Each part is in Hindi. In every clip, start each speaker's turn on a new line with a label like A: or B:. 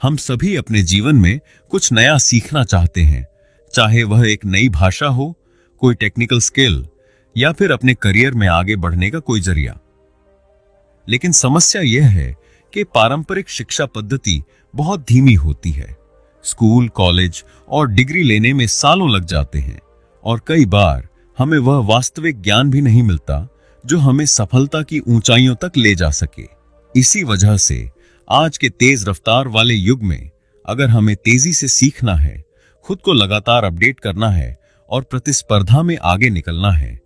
A: हम सभी अपने जीवन में कुछ नया सीखना चाहते हैं, चाहे वह एक नई भाषा हो, कोई टेक्निकल स्किल या फिर अपने करियर में आगे बढ़ने का कोई जरिया। लेकिन समस्या यह है कि पारंपरिक शिक्षा पद्धति बहुत धीमी होती है। स्कूल, कॉलेज और डिग्री लेने में सालों लग जाते हैं और कई बार हमें वह वास्तविक ज्ञान भी नहीं मिलता जो हमें सफलता की ऊंचाइयों तक ले जा सके। इसी वजह से आज के तेज रफ्तार वाले युग में अगर हमें तेजी से सीखना है, खुद को लगातार अपडेट करना है और प्रतिस्पर्धा में आगे निकलना है,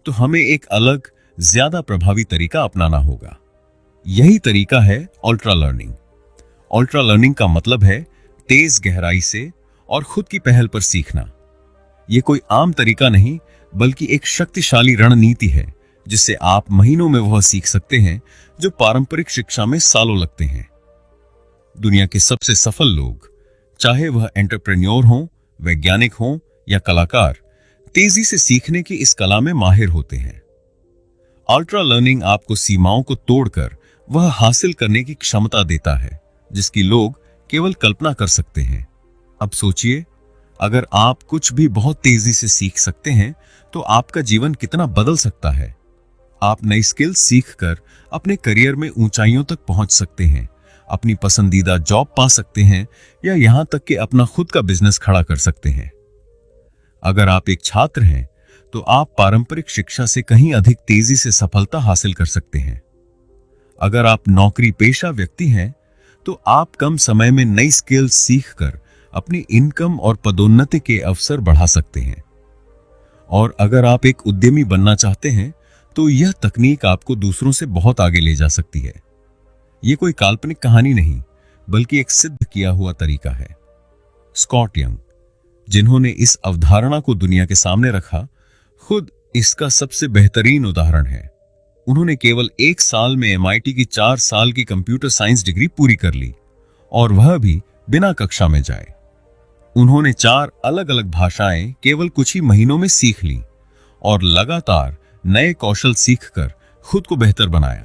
A: तो हमें एक अलग, ज्यादा प्रभावी तरीका अपनाना होगा। यही तरीका है अल्ट्रा लर्निंग। अल्ट्रा लर्निंग का मतलब है तेज गहराई से और खुद की पहल पर सीखना। यह कोई आम तरीका नहीं, बल्कि एक शक्तिशाली रणनीति है जिससे आप महीनों में वह सीख सकते हैं जो पारंपरिक शिक्षा में सालों लगते हैं। दुनिया के सबसे सफल लोग, चाहे वह एंटरप्रेन्योर हों, वैज्ञानिक हों या कलाकार, तेजी से सीखने की इस कला में माहिर होते हैं। अल्ट्रा लर्निंग आपको सीमाओं को तोड़कर वह हासिल करने की क्षमता देता है जिसकी लोग केवल कल्पना कर सकते हैं। अब सोचिए, अगर आप कुछ भी बहुत तेजी से सीख सकते हैं तो आपका जीवन कितना बदल सकता है। आप नई स्किल सीखकर अपने करियर में ऊंचाइयों तक पहुंच सकते हैं, अपनी पसंदीदा जॉब पा सकते हैं या यहां तक कि अपना खुद का बिजनेस खड़ा कर सकते हैं। अगर आप एक छात्र हैं तो आप पारंपरिक शिक्षा से कहीं अधिक तेजी से सफलता हासिल कर सकते हैं। अगर आप नौकरी पेशा व्यक्ति हैं तो आप कम समय में नई स्किल सीखकर अपनी इनकम और पदोन्नति के अवसर बढ़ा सकते हैं। और अगर आप एक उद्यमी बनना चाहते हैं तो यह तकनीक आपको दूसरों से बहुत आगे ले जा सकती है। यह कोई काल्पनिक कहानी नहीं, बल्कि एक सिद्ध किया हुआ तरीका है। स्कॉट यंग, जिन्होंने इस अवधारणा को दुनिया के सामने रखा, खुद इसका सबसे बेहतरीन उदाहरण है। उन्होंने केवल 1 साल में MIT की 4 साल की कंप्यूटर साइंस डिग्री पूरी कर ली, और वह भी बिना कक्षा में जाए। उन्होंने 4 अलग अलग भाषाएं केवल कुछ ही महीनों में सीख ली और लगातार नए कौशल सीखकर खुद को बेहतर बनाया।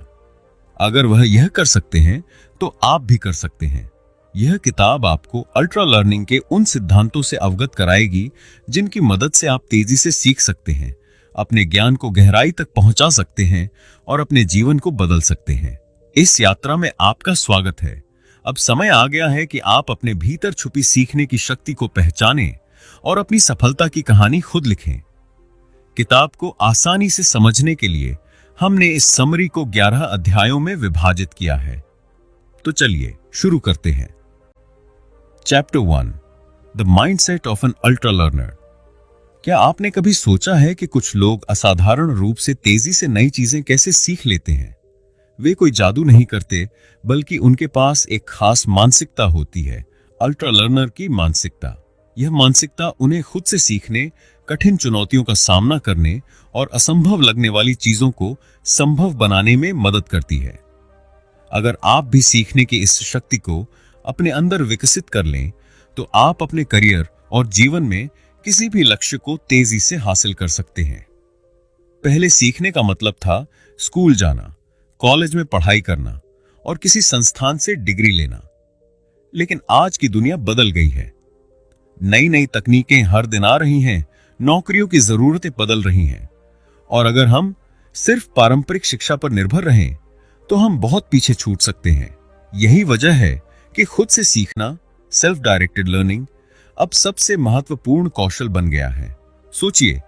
A: अगर वह यह कर सकते हैं तो आप भी कर सकते हैं। यह किताब आपको अल्ट्रा लर्निंग के उन सिद्धांतों से अवगत कराएगी जिनकी मदद से आप तेजी से सीख सकते हैं, अपने ज्ञान को गहराई तक पहुंचा सकते हैं और अपने जीवन को बदल सकते हैं। इस यात्रा में आपका स्वागत है। अब समय आ गया है कि आप अपने भीतर छुपी सीखने की शक्ति को पहचानें और अपनी सफलता की कहानी खुद लिखें। किताब को आसानी से समझने के लिए हमने इस समरी को 11 अध्यायों में विभाजित किया है। तो चलिए शुरू करते हैं। Chapter 1, the mindset of an ultra learner. क्या आपने कभी सोचा है कि कुछ लोग असाधारण रूप से तेजी से नई चीजें कैसे सीख लेते हैं? वे कोई जादू नहीं करते, बल्कि उनके पास एक खास मानसिकता होती है, अल्ट्रा लर्नर की मानसिकता। यह मानसिकता उन्हें खुद से सीखने, कठिन चुनौतियों का सामना करने और असंभव लगने वाली चीजों को संभव बनाने में मदद करती है। अगर आप भी सीखने की इस शक्ति को अपने अंदर विकसित कर लें, तो आप अपने करियर और जीवन में किसी भी लक्ष्य को तेजी से हासिल कर सकते हैं। पहले सीखने का मतलब था स्कूल जाना, कॉलेज में पढ़ाई करना और किसी संस्थान से डिग्री लेना। लेकिन आज की दुनिया बदल गई है। नई नई तकनीकें हर दिन आ रही हैं, नौकरियों की जरूरतें बदल रही हैं, और अगर हम सिर्फ पारंपरिक शिक्षा पर निर्भर रहें तो हम बहुत पीछे छूट सकते हैं। यही वजह है कि खुद से सीखना, सेल्फ डायरेक्टेड लर्निंग, अब सबसे महत्वपूर्ण कौशल बन गया है। सोचिए,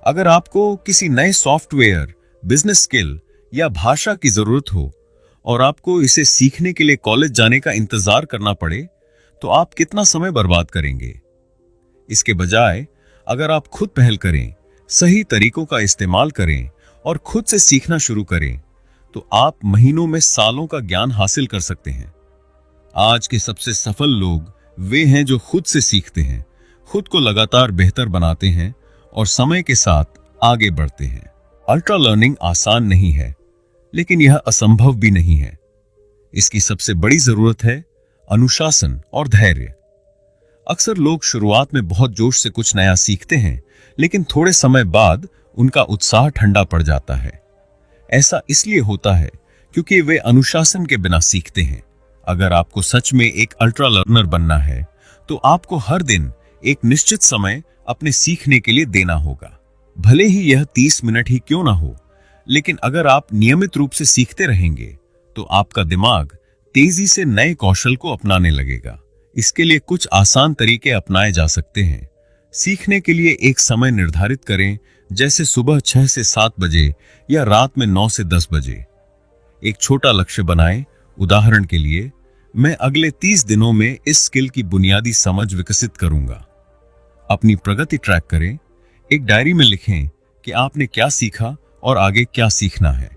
A: अगर आपको किसी नए सॉफ्टवेयर, बिजनेस स्किल या भाषा की जरूरत हो और आपको इसे सीखने के लिए कॉलेज जाने का इंतजार करना पड़े, तो आप कितना समय बर्बाद करेंगे? इसके बजाय अगर आप खुद पहल करें, सही तरीकों का इस्तेमाल करें और खुद से सीखना शुरू करें, तो आप महीनों में सालों का ज्ञान हासिल कर सकते हैं। आज के सबसे सफल लोग वे हैं जो खुद से सीखते हैं, खुद को लगातार बेहतर बनाते हैं और समय के साथ आगे बढ़ते हैं। अल्ट्रा लर्निंग आसान नहीं है, लेकिन यह असंभव भी नहीं है। इसकी सबसे बड़ी जरूरत है अनुशासन और धैर्य। अक्सर लोग शुरुआत में बहुत जोश से कुछ नया सीखते हैं, लेकिन थोड़े समय बाद उनका उत्साह ठंडा पड़ जाता है। ऐसा इसलिए होता है क्योंकि वे अनुशासन के बिना सीखते हैं। अगर आपको सच में एक अल्ट्रा लर्नर बनना है तो आपको हर दिन एक निश्चित समय अपने सीखने के लिए देना होगा। भले ही यह 30 मिनट ही क्यों ना हो, लेकिन अगर आप नियमित रूप से सीखते रहेंगे तो आपका दिमाग तेजी से नए कौशल को अपनाने लगेगा। इसके लिए कुछ आसान तरीके अपनाए जा सकते हैं। सीखने के लिए एक समय निर्धारित करें, जैसे सुबह 6 से 7 बजे या रात में 9 से 10 बजे। एक छोटा लक्ष्य बनाएं। उदाहरण के लिए, मैं अगले 30 दिनों में इस स्किल की बुनियादी समझ विकसित करूंगा। अपनी प्रगति ट्रैक करें। एक डायरी में लिखें कि आपने क्या सीखा और आगे क्या सीखना है।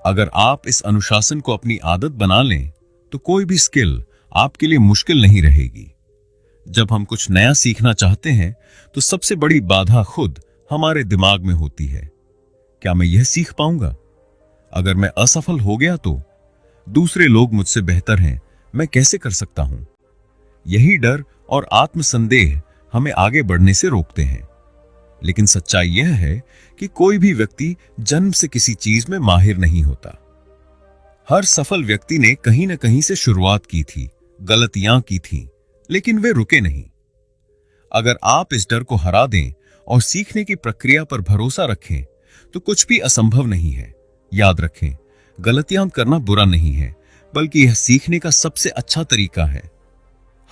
A: अगर आप इस अनुशासन को अपनी आदत बना लें तो कोई भी स्किल आपके लिए मुश्किल नहीं रहेगी। जब हम कुछ नया सीखना चाहते हैं तो सबसे बड़ी बाधा खुद हमारे दिमाग में होती है। क्या मैं यह सीख पाऊंगा? अगर मैं असफल हो गया तो? दूसरे लोग मुझसे बेहतर हैं, मैं कैसे कर सकता हूं? यही डर और आत्मसंदेह हमें आगे बढ़ने से रोकते हैं। लेकिन सच्चाई यह है कि कोई भी व्यक्ति जन्म से किसी चीज में माहिर नहीं होता। हर सफल व्यक्ति ने कहीं न कहीं से शुरुआत की थी, गलतियां की थीं, लेकिन वे रुके नहीं। अगर आप इस डर को हरा दें और सीखने की प्रक्रिया पर भरोसा रखें तो कुछ भी असंभव नहीं है। याद रखें, गलतियां करना बुरा नहीं है, बल्कि यह सीखने का सबसे अच्छा तरीका है।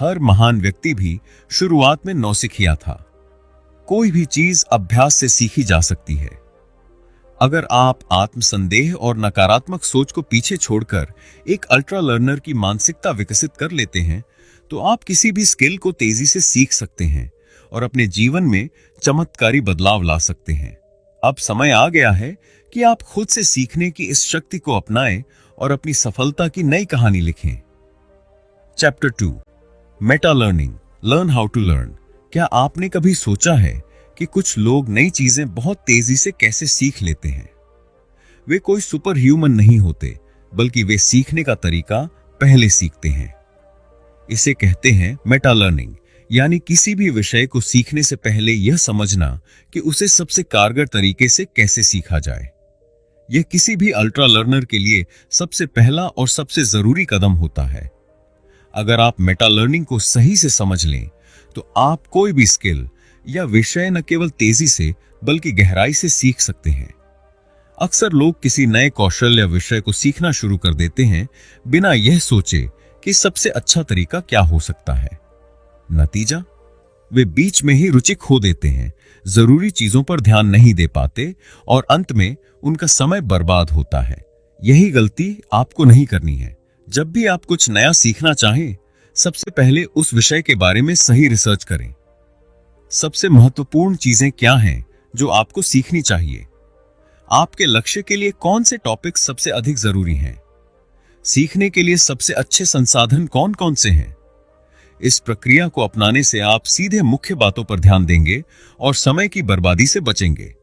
A: हर महान व्यक्ति भी शुरुआत में नौसिखिया था। कोई भी चीज अभ्यास से सीखी जा सकती है। अगर आप आत्मसंदेह और नकारात्मक सोच को पीछे छोड़कर एक अल्ट्रा लर्नर की मानसिकता विकसित कर लेते हैं तो आप किसी भी स्किल को तेजी से सीख सकते हैं और अपने जीवन में चमत्कारी बदलाव ला सकते हैं। अब समय आ गया है कि आप खुद से सीखने की इस शक्ति को अपनाएं और अपनी सफलता की नई कहानी लिखें। Chapter 2, meta learning, learn how to learn. क्या आपने कभी सोचा है कि कुछ लोग नई चीजें बहुत तेजी से कैसे सीख लेते हैं? वे कोई सुपर ह्यूमन नहीं होते, बल्कि वे सीखने का तरीका पहले सीखते हैं। इसे कहते हैं मेटा लर्निंग, यानी किसी भी विषय को सीखने से पहले यह समझना कि उसे सबसे कारगर तरीके से कैसे सीखा जाए। यह किसी भी अल्ट्रा लर्नर के लिए सबसे पहला और सबसे जरूरी कदम होता है। अगर आप मेटा लर्निंग को सही से समझ लें तो आप कोई भी स्किल या विषय न केवल तेजी से बल्कि गहराई से सीख सकते हैं। अक्सर लोग किसी नए कौशल या विषय को सीखना शुरू कर देते हैं बिना यह सोचे कि सबसे अच्छा तरीका क्या हो सकता है। नतीजा, वे बीच में ही रुचि खो देते हैं, जरूरी चीजों पर ध्यान नहीं दे पाते और अंत में उनका समय बर्बाद होता है। यही गलती आपको नहीं करनी है। जब भी आप कुछ नया सीखना चाहें, सबसे पहले उस विषय के बारे में सही रिसर्च करें। सबसे महत्वपूर्ण चीजें क्या हैं जो आपको सीखनी चाहिए? आपके लक्ष्य के लिए कौन से टॉपिक सबसे अधिक जरूरी हैं? सीखने के लिए सबसे अच्छे संसाधन कौन कौन से हैं? इस प्रक्रिया को अपनाने से आप सीधे मुख्य बातों पर ध्यान देंगे और समय की बर्बादी से बचेंगे।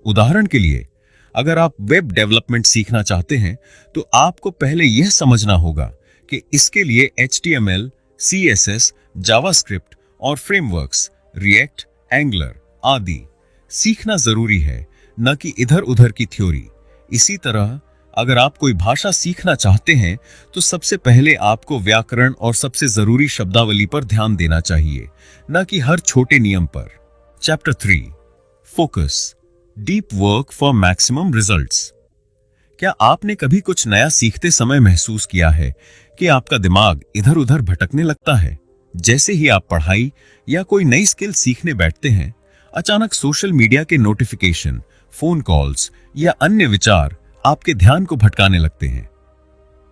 A: उदाहरण के लिए, अगर आप वेब डेवलपमेंट सीखना चाहते हैं तो आपको पहले यह समझना होगा कि इसके लिए HTML, CSS, जावास्क्रिप्ट और फ्रेमवर्क्स, रिएक्ट, एंगुलर आदि सीखना जरूरी है, न कि इधर उधर की थ्योरी। इसी तरह अगर आप कोई भाषा सीखना चाहते हैं तो सबसे पहले आपको व्याकरण और सबसे जरूरी शब्दावली पर ध्यान देना चाहिए, न कि हर छोटे नियम पर। Chapter 3, focus, deep work for maximum results. क्या आपने कभी कुछ नया सीखते समय महसूस किया है कि आपका दिमाग इधर उधर भटकने लगता है? जैसे ही आप पढ़ाई या कोई नई स्किल सीखने बैठते हैं, अचानक सोशल मीडिया के नोटिफिकेशन, फोन कॉल्स या अन्य विचार आपके ध्यान को भटकाने लगते हैं।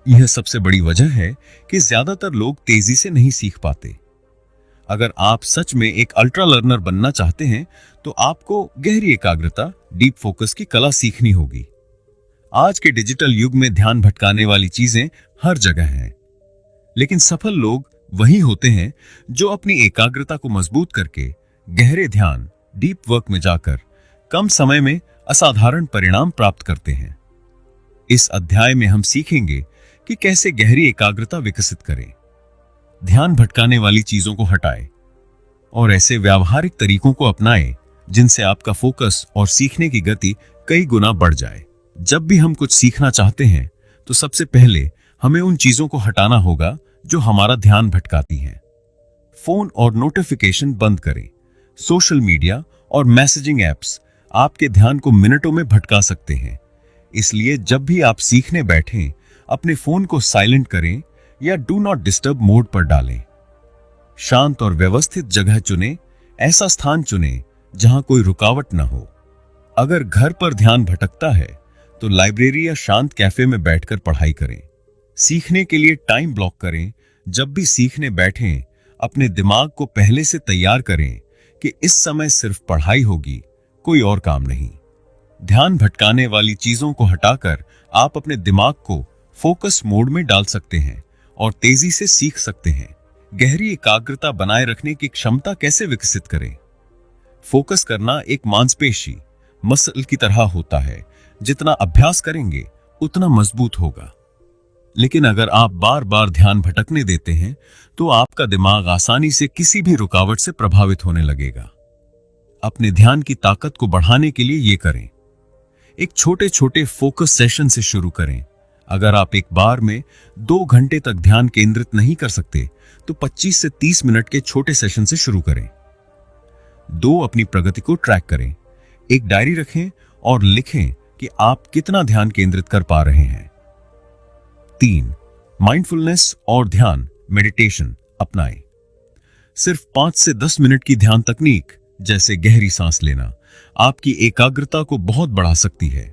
A: यह सबसे बड़ी वजह है कि ज्यादातर लोग तेजी से नहीं सीख पाते। अगर आप सच में एक अल्ट्रा लर्नर बनना चाहते हैं तो आपको गहरी एकाग्रता, डीप फोकस की कला सीखनी होगी। आज के डिजिटल युग में ध्यान भटकाने वाली चीजें हर जगह हैं, लेकिन सफल लोग वही होते हैं जो अपनी एकाग्रता को मजबूत करके गहरे ध्यान, डीप वर्क में जाकर कम समय में असाधारण परिणाम प्राप्त करते हैं। इस अध्याय में हम सीखेंगे कि कैसे गहरी एकाग्रता विकसित करें, ध्यान भटकाने वाली चीजों को हटाएं और ऐसे व्यावहारिक तरीकों को अपनाएं जिनसे आपका फोकस और सीखने की गति कई गुना बढ़ जाए। जब भी हम कुछ सीखना चाहते हैं तो सबसे पहले हमें उन चीजों को हटाना होगा जो हमारा ध्यान भटकाती हैं। फोन और नोटिफिकेशन बंद करें। सोशल मीडिया और मैसेजिंग ऐप्स आपके ध्यान को मिनटों में भटका सकते हैं। इसलिए जब भी आप सीखने बैठें, अपने फोन को साइलेंट करें या डू नॉट डिस्टर्ब मोड पर डालें। शांत और व्यवस्थित जगह चुनें। ऐसा स्थान चुनें जहां कोई रुकावट न हो। अगर घर पर ध्यान भटकता है तो लाइब्रेरी या शांत कैफे में बैठकर पढ़ाई करें। सीखने के लिए टाइम ब्लॉक करें। जब भी सीखने बैठें, अपने दिमाग को पहले से तैयार करें कि इस समय सिर्फ पढ़ाई होगी, कोई और काम नहीं। ध्यान भटकाने वाली चीजों को हटाकर आप अपने दिमाग को फोकस मोड में डाल सकते हैं और तेजी से सीख सकते हैं। गहरी एकाग्रता बनाए रखने की क्षमता कैसे विकसित करें? फोकस करना एक मांसपेशी मसल की तरह होता है। जितना अभ्यास करेंगे उतना मजबूत होगा। लेकिन अगर आप बार बार ध्यान भटकने देते हैं तो आपका दिमाग आसानी से किसी भी रुकावट से प्रभावित होने लगेगा। अपने ध्यान की ताकत को बढ़ाने के लिए ये करें। एक छोटे छोटे फोकस सेशन से शुरू करें। अगर आप एक बार में 2 घंटे तक ध्यान केंद्रित नहीं कर सकते तो 25 से 30 मिनट के छोटे सेशन से शुरू करें। 2 अपनी प्रगति को ट्रैक करें। एक डायरी रखें और लिखें कि आप कितना ध्यान केंद्रित कर पा रहे हैं। 3 माइंडफुलनेस और ध्यान मेडिटेशन अपनाएं। सिर्फ 5 से 10 मिनट की ध्यान तकनीक जैसे गहरी सांस लेना आपकी एकाग्रता को बहुत बढ़ा सकती है।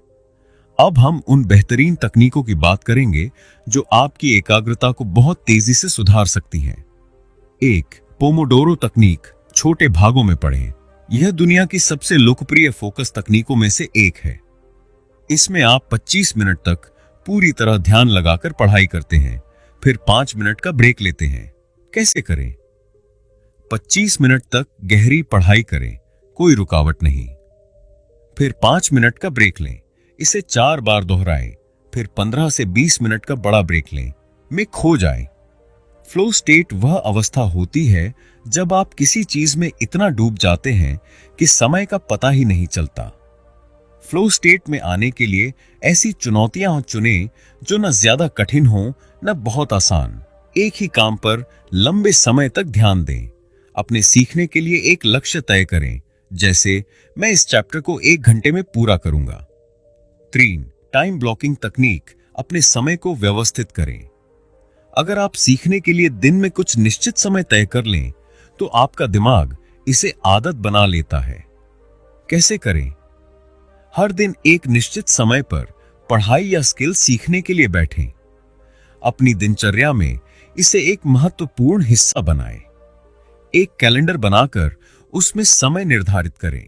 A: अब हम उन बेहतरीन तकनीकों की बात करेंगे जो आपकी एकाग्रता को बहुत तेजी से सुधार सकती हैं। 1 पोमोडोरो तकनीक। छोटे भागों में पढ़ें। यह दुनिया की सबसे लोकप्रिय फोकस तकनीकों में से एक है। इसमें आप 25 मिनट तक पूरी तरह ध्यान लगाकर पढ़ाई करते हैं, फिर 5 मिनट का ब्रेक लेते हैं। कैसे करें? 25 मिनट तक गहरी पढ़ाई करें, कोई रुकावट नहीं। फिर 5 मिनट का ब्रेक लें। इसे 4 बार दोहराएं, फिर 15 से 20 मिनट का बड़ा ब्रेक लें। में खो जाएं। फ्लो स्टेट वह अवस्था होती है जब आप किसी चीज में इतना डूब जाते हैं कि समय का पता ही नहीं चलता। फ्लो स्टेट में आने के लिए ऐसी चुनौतियां चुनें जो न ज्यादा कठिन हो न बहुत आसान। एक ही काम पर लंबे समय तक ध्यान दें। अपने सीखने के लिए एक लक्ष्य तय करें, जैसे मैं इस चैप्टर को 1 घंटे में पूरा करूंगा। 3 टाइम ब्लॉकिंग तकनीक। अपने समय को व्यवस्थित करें। अगर आप सीखने के लिए दिन में कुछ निश्चित समय तय कर लें तो आपका दिमाग इसे आदत बना लेता है। कैसे करें? हर दिन एक निश्चित समय पर पढ़ाई या स्किल सीखने के लिए बैठें। अपनी दिनचर्या में इसे एक महत्वपूर्ण हिस्सा बनाएं। एक कैलेंडर बनाकर उसमें समय निर्धारित करें।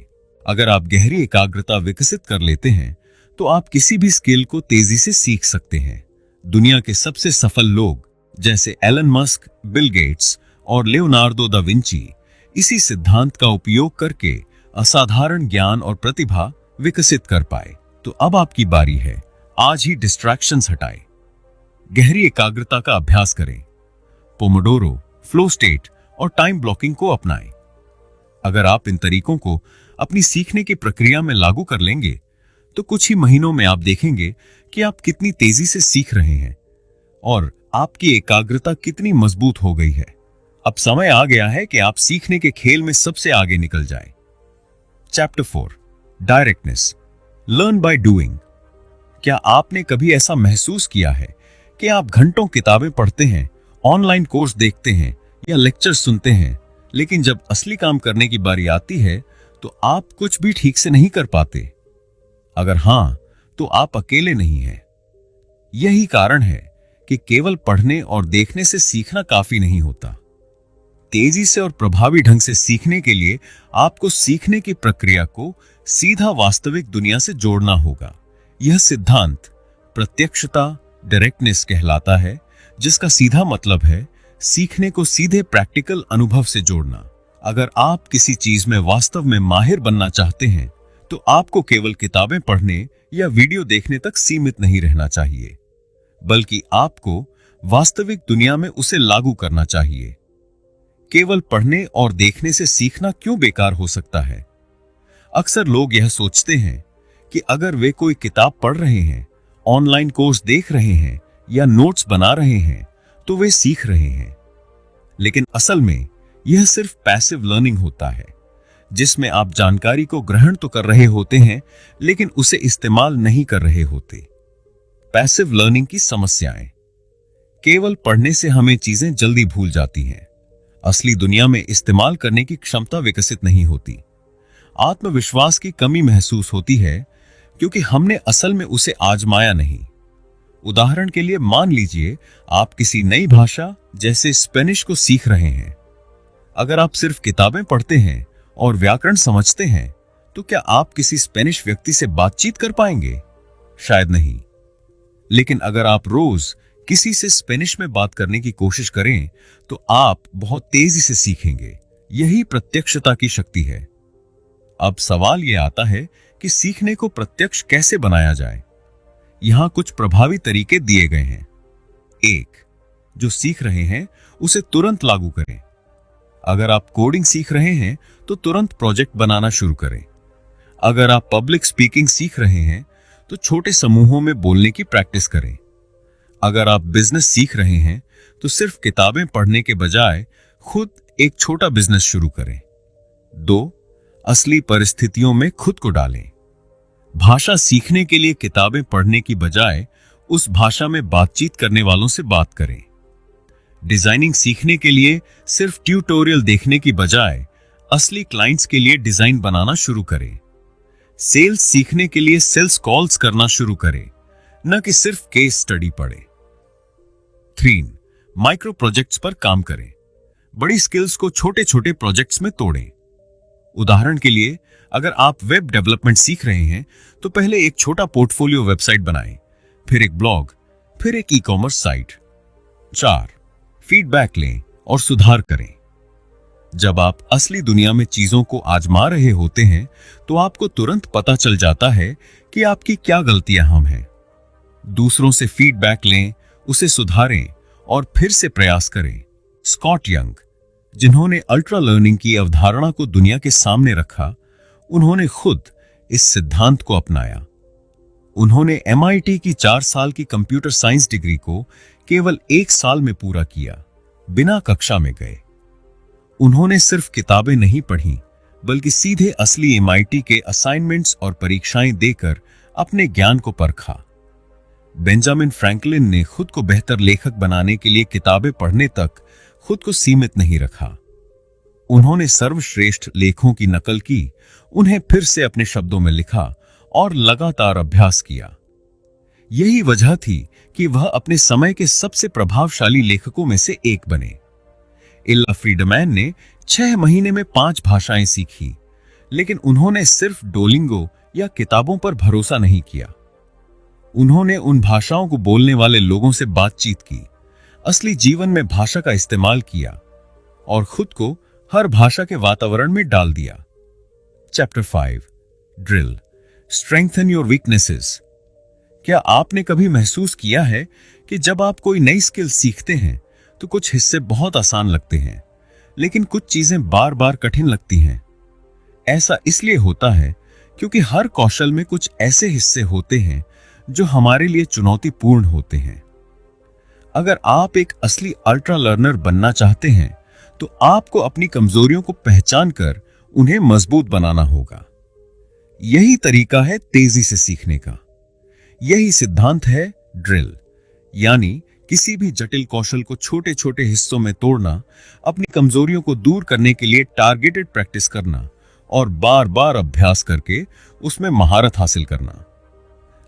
A: अगर आप गहरी एकाग्रता विकसित कर लेते हैं तो आप किसी भी स्किल को तेजी से सीख सकते हैं। दुनिया के सबसे सफल लोग जैसे एलन मस्क, बिल गेट्स और लियोनार्डो दा विंची इसी सिद्धांत का उपयोग करके असाधारण ज्ञान और प्रतिभा विकसित कर पाए। तो अब आपकी बारी है। आज ही डिस्ट्रैक्शंस हटाएं। गहरी एकाग्रता का अभ्यास करें। पोमोडोरो, फ्लो स्टेट और टाइम ब्लॉकिंग को अपनाएं। अगर आप इन तरीकों को अपनी सीखने की प्रक्रिया में लागू कर लेंगे तो कुछ ही महीनों में आप देखेंगे कि आप कितनी तेजी से सीख रहे हैं और आपकी एकाग्रता कितनी मजबूत हो गई है। अब समय आ गया है कि आप सीखने के खेल में सबसे आगे निकल जाएं। Chapter 4 directness, learn by doing. क्या आपने कभी ऐसा महसूस किया है कि आप घंटों किताबें पढ़ते हैं, ऑनलाइन कोर्स देखते हैं या लेक्चर सुनते हैं, लेकिन जब असली काम करने की बारी आती है तो आप कुछ भी ठीक से नहीं कर पाते? अगर हां, तो आप अकेले नहीं हैं। यही कारण है कि केवल पढ़ने और देखने से सीखना काफी नहीं होता। तेजी से और प्रभावी ढंग से सीखने के लिए आपको सीखने की प्रक्रिया को सीधा वास्तविक दुनिया से जोड़ना होगा। यह सिद्धांत प्रत्यक्षता, डायरेक्टनेस कहलाता है, जिसका सीधा मतलब है सीखने को सीधे प्रैक्टिकल अनुभव से जोड़ना। अगर आप किसी चीज में वास्तव में माहिर बनना चाहते हैं तो आपको केवल किताबें पढ़ने या वीडियो देखने तक सीमित नहीं रहना चाहिए, बल्कि आपको वास्तविक दुनिया में उसे लागू करना चाहिए। केवल पढ़ने और देखने से सीखना क्यों बेकार हो सकता है? अक्सर लोग यह सोचते हैं कि अगर वे कोई किताब पढ़ रहे हैं, ऑनलाइन कोर्स देख रहे हैं या नोट्स बना रहे हैं तो वे सीख रहे हैं। लेकिन असल में यह सिर्फ पैसिव लर्निंग होता है, जिसमें आप जानकारी को ग्रहण तो कर रहे होते हैं लेकिन उसे इस्तेमाल नहीं कर रहे होते। पैसिव लर्निंग की समस्याएं। केवल पढ़ने से हमें चीजें जल्दी भूल जाती हैं। असली दुनिया में इस्तेमाल करने की क्षमता विकसित नहीं होती। आत्मविश्वास की कमी महसूस होती है क्योंकि हमने असल में उसे आजमाया नहीं। उदाहरण के लिए मान लीजिए आप किसी नई भाषा जैसे स्पेनिश को सीख रहे हैं। अगर आप सिर्फ किताबें पढ़ते हैं और व्याकरण समझते हैं तो क्या आप किसी स्पेनिश व्यक्ति से बातचीत कर पाएंगे? शायद नहीं। लेकिन अगर आप रोज किसी से स्पेनिश में बात करने की कोशिश करें तो आप बहुत तेजी से सीखेंगे। यही प्रत्यक्षता की शक्ति है। अब सवाल यह आता है कि सीखने को प्रत्यक्ष कैसे बनाया जाए। यहां कुछ प्रभावी तरीके दिए गए हैं। 1. जो सीख रहे हैं उसे तुरंत लागू करें। अगर आप कोडिंग सीख रहे हैं तो तुरंत प्रोजेक्ट बनाना शुरू करें। अगर आप पब्लिक स्पीकिंग सीख रहे हैं तो छोटे समूहों में बोलने की प्रैक्टिस करें। अगर आप बिजनेस सीख रहे हैं तो सिर्फ किताबें पढ़ने के बजाय खुद एक छोटा बिजनेस शुरू करें। 2. असली परिस्थितियों में खुद को डालें। भाषा सीखने के लिए किताबें पढ़ने की बजाय उस भाषा में बातचीत करने वालों से बात करें। डिजाइनिंग सीखने के लिए सिर्फ ट्यूटोरियल देखने की बजाय असली क्लाइंट्स के लिए डिजाइन बनाना शुरू करें। सेल्स सीखने के लिए सेल्स कॉल्स करना शुरू करें, न कि सिर्फ केस स्टडी पढ़ें। 3. माइक्रो प्रोजेक्ट्स पर काम करें। बड़ी स्किल्स को छोटे छोटे प्रोजेक्ट्स में तोड़ें। उदाहरण के लिए अगर आप वेब डेवलपमेंट सीख रहे हैं तो पहले एक छोटा पोर्टफोलियो वेबसाइट बनाएं, फिर एक ब्लॉग, फिर एक ई-कॉमर्स साइट। 4. फीडबैक लें और सुधार करें। जब आप असली दुनिया में चीजों को आजमा रहे होते हैं तो आपको तुरंत पता चल जाता है कि आपकी क्या गलतियां हम हैं। दूसरों से फीडबैक लें, उसे सुधारें और फिर से प्रयास करें। स्कॉट यंग, जिन्होंने अल्ट्रा लर्निंग की अवधारणा को दुनिया के सामने रखा, उन्होंने खुद इस सिद्धांत को अपनाया। उन्होंने MIT की 4 साल की कंप्यूटर साइंस डिग्री को केवल 1 साल में पूरा किया, बिना कक्षा में गए। उन्होंने सिर्फ किताबें नहीं पढ़ी बल्कि सीधे असली MIT के असाइनमेंट्स और परीक्षाएं देकर अपने ज्ञान को परखा। बेंजामिन फ्रैंकलिन ने खुद को बेहतर लेखक बनाने के लिए किताबें पढ़ने तक खुद को सीमित नहीं रखा। उन्होंने सर्वश्रेष्ठ लेखों की नकल की, उन्हें फिर से अपने शब्दों में लिखा और लगातार अभ्यास किया। यही वजह थी कि वह अपने समय के सबसे प्रभावशाली लेखकों में से एक बने। इल्ला फ्रीडमैन ने 6 महीने में 5 भाषाएं सीखी, लेकिन उन्होंने सिर्फ डोलिंगो या किताबों पर भरोसा नहीं किया। उन्होंने उन भाषाओं को बोलने वाले लोगों से बातचीत की, असली जीवन में भाषा का इस्तेमाल किया और खुद को हर भाषा के वातावरण में डाल दिया। Chapter 5, drill, strengthen your weaknesses. क्या आपने कभी महसूस किया है कि जब आप कोई नई स्किल सीखते हैं तो कुछ हिस्से बहुत आसान लगते हैं, लेकिन कुछ चीजें बार बार कठिन लगती हैं? ऐसा इसलिए होता है क्योंकि हर कौशल में कुछ ऐसे हिस्से होते हैं जो हमारे लिए चुनौतीपूर्ण होते हैं। अगर आप एक असली अल्ट्रा लर्नर बनना चाहते हैं तो आपको अपनी कमजोरियों को पहचान कर उन्हें मजबूत बनाना होगा। यही तरीका है तेजी से सीखने का। यही सिद्धांत है ड्रिल, यानी किसी भी जटिल कौशल को छोटे छोटे हिस्सों में तोड़ना, अपनी कमजोरियों को दूर करने के लिए टारगेटेड प्रैक्टिस करना और बार बार अभ्यास करके उसमें महारत हासिल करना।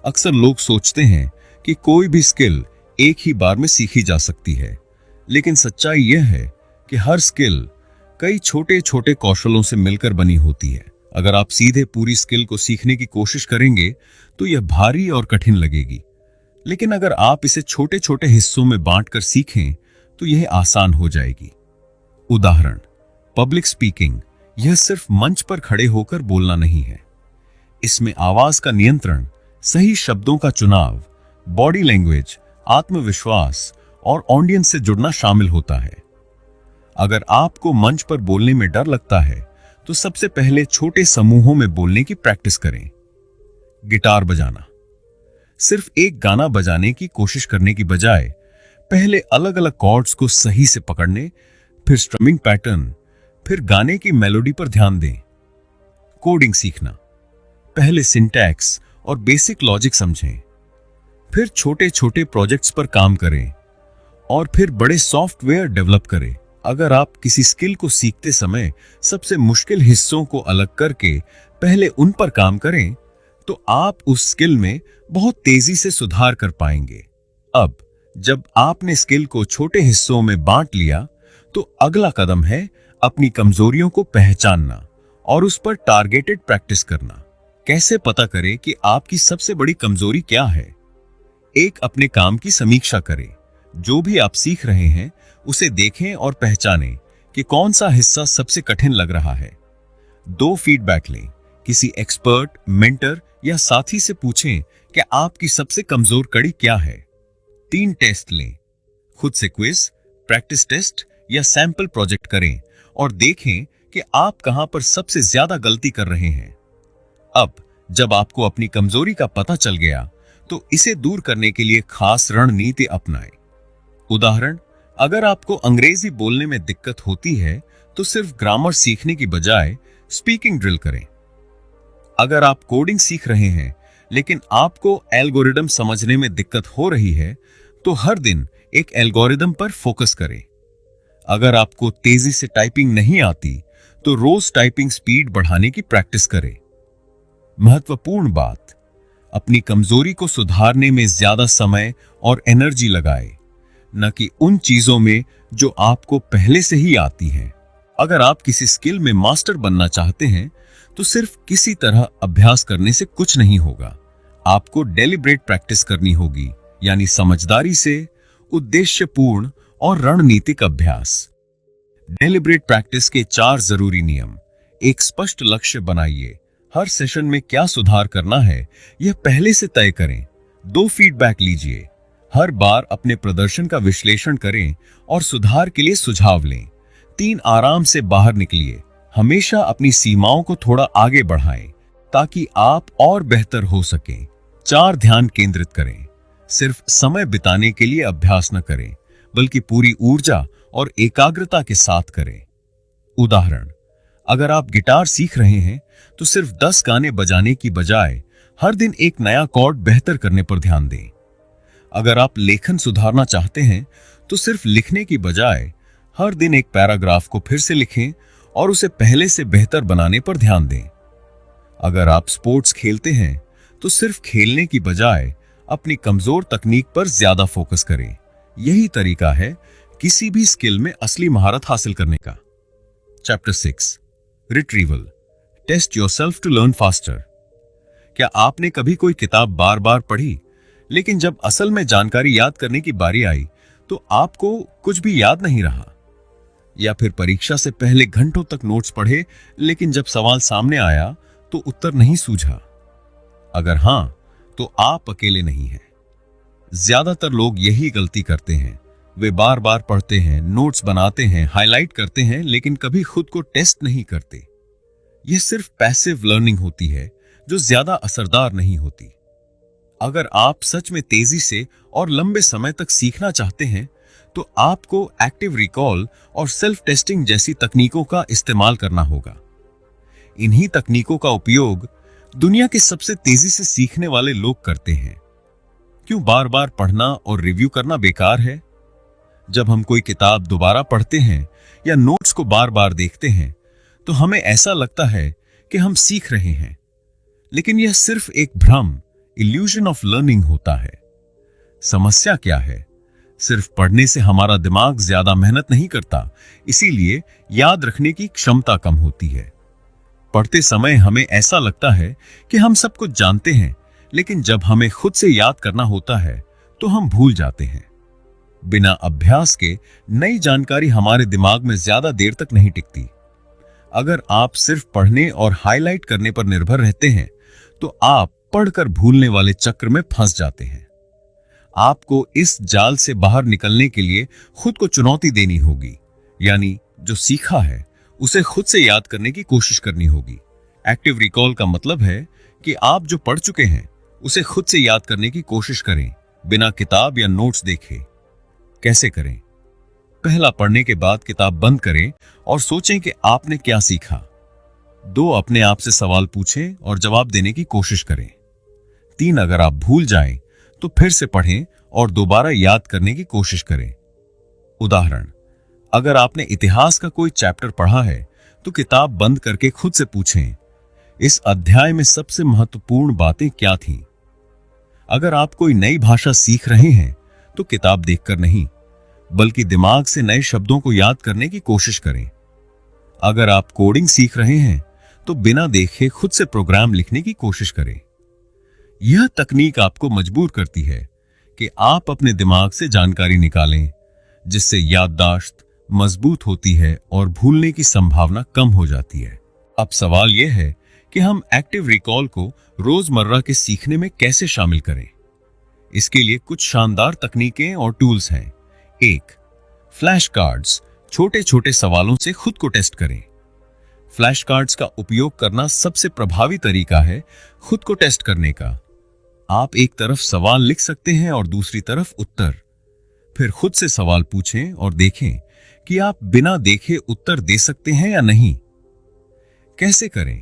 A: अक्सर लोग सोचते हैं कि कोई भी स्किल एक ही बार में सीखी जा सकती है, लेकिन सच्चाई यह है कि हर स्किल कई छोटे छोटे कौशलों से मिलकर बनी होती है। अगर आप सीधे पूरी स्किल को सीखने की कोशिश करेंगे तो यह भारी और कठिन लगेगी, लेकिन अगर आप इसे छोटे छोटे हिस्सों में बांटकर सीखें तो यह आसान हो जाएगी। उदाहरण, पब्लिक स्पीकिंग। यह सिर्फ मंच पर खड़े होकर बोलना नहीं है। इसमें आवाज का नियंत्रण, सही शब्दों का चुनाव, बॉडी लैंग्वेज, आत्मविश्वास और ऑडियंस से जुड़ना शामिल होता है। अगर आपको मंच पर बोलने में डर लगता है तो सबसे पहले छोटे समूहों में बोलने की प्रैक्टिस करें। गिटार बजाना। सिर्फ एक गाना बजाने की कोशिश करने की बजाय पहले अलग अलग कॉर्ड्स को सही से पकड़ने, फिर स्ट्रमिंग पैटर्न, फिर गाने की मेलोडी पर ध्यान दें। कोडिंग सीखना, पहले सिंटैक्स और बेसिक लॉजिक समझें, फिर छोटे छोटे प्रोजेक्ट्स पर काम करें और फिर बड़े सॉफ्टवेयर डेवलप करें। अगर आप किसी स्किल को सीखते समय सबसे मुश्किल हिस्सों को अलग करके पहले उन पर काम करें, तो आप उस स्किल में बहुत तेजी से सुधार कर पाएंगे। अब जब आपने स्किल को छोटे हिस्सों में बांट लिया, तो अगला कदम है अपनी कमजोरियों को पहचानना और उस पर टारगेटेड प्रैक्टिस करना। कैसे पता करें कि आपकी सबसे बड़ी कमजोरी क्या है? एक, अपने काम की समीक्षा करें। जो भी आप सीख रहे हैं उसे देखें और पहचानें कि कौन सा हिस्सा सबसे कठिन लग रहा है। 2, फीडबैक लें। किसी एक्सपर्ट, मेंटर या साथी से पूछें कि आपकी सबसे कमजोर कड़ी क्या है। 3, टेस्ट लें। खुद से क्विज, प्रैक्टिस टेस्ट या सैंपल प्रोजेक्ट करें और देखें कि आप कहां पर सबसे ज्यादा गलती कर रहे हैं। अब जब आपको अपनी कमजोरी का पता चल गया, तो इसे दूर करने के लिए खास रणनीति अपनाएं। उदाहरण, अगर आपको अंग्रेजी बोलने में दिक्कत होती है, तो सिर्फ ग्रामर सीखने की बजाय स्पीकिंग ड्रिल करें। अगर आप कोडिंग सीख रहे हैं लेकिन आपको एल्गोरिदम समझने में दिक्कत हो रही है, तो हर दिन एक एल्गोरिदम पर फोकस करें। अगर आपको तेजी से टाइपिंग नहीं आती, तो रोज टाइपिंग स्पीड बढ़ाने की प्रैक्टिस करें। महत्वपूर्ण बात, अपनी कमजोरी को सुधारने में ज्यादा समय और एनर्जी लगाएं, न कि उन चीजों में जो आपको पहले से ही आती हैं। अगर आप किसी स्किल में मास्टर बनना चाहते हैं, तो सिर्फ किसी तरह अभ्यास करने से कुछ नहीं होगा। आपको डेलिब्रेट प्रैक्टिस करनी होगी, यानी समझदारी से, उद्देश्यपूर्ण और रणनीतिक अभ्यास। डेलिब्रेट प्रैक्टिस के 4 जरूरी नियम। एक स्पष्ट लक्ष्य बनाइए। हर सेशन में क्या सुधार करना है, यह पहले से तय करें। 2, फीडबैक लीजिए। हर बार अपने प्रदर्शन का विश्लेषण करें और सुधार के लिए सुझाव लें। 3, आराम से बाहर निकलिए। हमेशा अपनी सीमाओं को थोड़ा आगे बढ़ाएं ताकि आप और बेहतर हो सकें। 4, ध्यान केंद्रित करें। सिर्फ समय बिताने के लिए अभ्यास न करें, बल्कि पूरी ऊर्जा और एकाग्रता के साथ करें। उदाहरण, अगर आप गिटार सीख रहे हैं, तो सिर्फ 10 गाने बजाने की बजाय हर दिन एक नया कॉर्ड बेहतर करने पर ध्यान दें। अगर आप लेखन सुधारना चाहते हैं, तो सिर्फ लिखने की बजाय हर दिन एक पैराग्राफ को फिर से लिखें और उसे पहले से बेहतर बनाने पर ध्यान दें। अगर आप स्पोर्ट्स खेलते हैं, तो सिर्फ खेलने की बजाय अपनी कमजोर तकनीक पर ज्यादा फोकस करें। यही तरीका है किसी भी स्किल में असली महारत हासिल करने का। Chapter 6, retrieval. Test yourself to learn faster. क्या आपने कभी कोई किताब बार बार पढ़ी, लेकिन जब असल में जानकारी याद करने की बारी आई, तो आपको कुछ भी याद नहीं रहा? या फिर परीक्षा से पहले घंटों तक नोट्स पढ़े, लेकिन जब सवाल सामने आया तो उत्तर नहीं सूझा? अगर हां, तो आप अकेले नहीं हैं। ज्यादातर लोग यही गलती करते हैं। वे बार बार पढ़ते हैं, नोट्स बनाते हैं, हाईलाइट करते हैं, लेकिन कभी खुद को टेस्ट नहीं करते। यह सिर्फ पैसिव लर्निंग होती है, जो ज्यादा असरदार नहीं होती। अगर आप सच में तेजी से और लंबे समय तक सीखना चाहते हैं, तो आपको एक्टिव रिकॉल और सेल्फ टेस्टिंग जैसी तकनीकों का इस्तेमाल करना होगा। इन्हीं तकनीकों का उपयोग दुनिया के सबसे तेजी से सीखने वाले लोग करते हैं। क्यों बार बार पढ़ना और रिव्यू करना बेकार है? जब हम कोई किताब दोबारा पढ़ते हैं या नोट्स को बार बार देखते हैं, तो हमें ऐसा लगता है कि हम सीख रहे हैं, लेकिन यह सिर्फ एक भ्रम, इल्यूजन ऑफ लर्निंग होता है। समस्या क्या है? सिर्फ पढ़ने से हमारा दिमाग ज्यादा मेहनत नहीं करता, इसीलिए याद रखने की क्षमता कम होती है। पढ़ते समय हमें ऐसा लगता है कि हम सब कुछ जानते हैं, लेकिन जब हमें खुद से याद करना होता है, तो हम भूल जाते हैं। बिना अभ्यास के नई जानकारी हमारे दिमाग में ज्यादा देर तक नहीं टिकती। अगर आप सिर्फ पढ़ने और हाईलाइट करने पर निर्भर रहते हैं, तो आप पढ़कर भूलने वाले चक्र में फंस जाते हैं। आपको इस जाल से बाहर निकलने के लिए खुद को चुनौती देनी होगी, यानी जो सीखा है उसे खुद से याद करने की कोशिश करनी होगी। एक्टिव रिकॉल का मतलब है कि आप जो पढ़ चुके हैं उसे खुद से याद करने की कोशिश करें, बिना किताब या नोट्स देखे। कैसे करें? पहला, पढ़ने के बाद किताब बंद करें और सोचें कि आपने क्या सीखा। 2, अपने आप से सवाल पूछें और जवाब देने की कोशिश करें। 3, अगर आप भूल जाएं तो फिर से पढ़ें और दोबारा याद करने की कोशिश करें। उदाहरण, अगर आपने इतिहास का कोई चैप्टर पढ़ा है तो किताब बंद करके खुद से पूछें, इस अध्याय में सबसे महत्वपूर्ण बातें क्या थीं? अगर आप कोई नई भाषा सीख रहे हैं तो किताब देखकर नहीं, बल्कि दिमाग से नए शब्दों को याद करने की कोशिश करें। अगर आप कोडिंग सीख रहे हैं तो बिना देखे खुद से प्रोग्राम लिखने की कोशिश करें। यह तकनीक आपको मजबूर करती है कि आप अपने दिमाग से जानकारी निकालें, जिससे याददाश्त मजबूत होती है और भूलने की संभावना कम हो जाती है। अब सवाल यह है कि हम एक्टिव रिकॉल को रोजमर्रा के सीखने में कैसे शामिल करें। इसके लिए कुछ शानदार तकनीकें और टूल्स हैं। 1, फ्लैश कार्ड्स। छोटे छोटे सवालों से खुद को टेस्ट करें। फ्लैश कार्ड्स का उपयोग करना सबसे प्रभावी तरीका है खुद को टेस्ट करने का। आप एक तरफ सवाल लिख सकते हैं और दूसरी तरफ उत्तर। फिर खुद से सवाल पूछें और देखें कि आप बिना देखे उत्तर दे सकते हैं या नहीं। कैसे करें?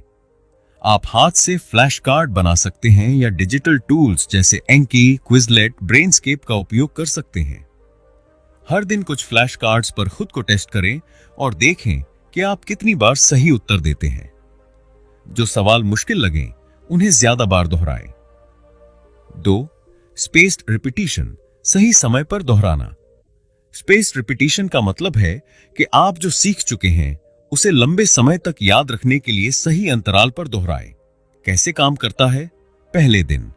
A: आप हाथ से फ्लैश कार्ड बना सकते हैं या डिजिटल टूल्स जैसे एंकी, क्विजलेट, ब्रेनस्केप का उपयोग कर सकते हैं। हर दिन कुछ फ्लैश कार्ड्स पर खुद को टेस्ट करें और देखें कि आप कितनी बार सही उत्तर देते हैं। जो सवाल मुश्किल लगें, उन्हें ज्यादा बार दोहराएं। 2, स्पेस्ड रिपीटिशन। सही समय पर दोहराना। स्पेस्ड रिपीटिशन का मतलब है कि आप जो सीख चुके हैं उसे लंबे समय तक याद रखने के लिए सही अंतराल पर दोहराएं। कैसे काम करता है? पहले दिन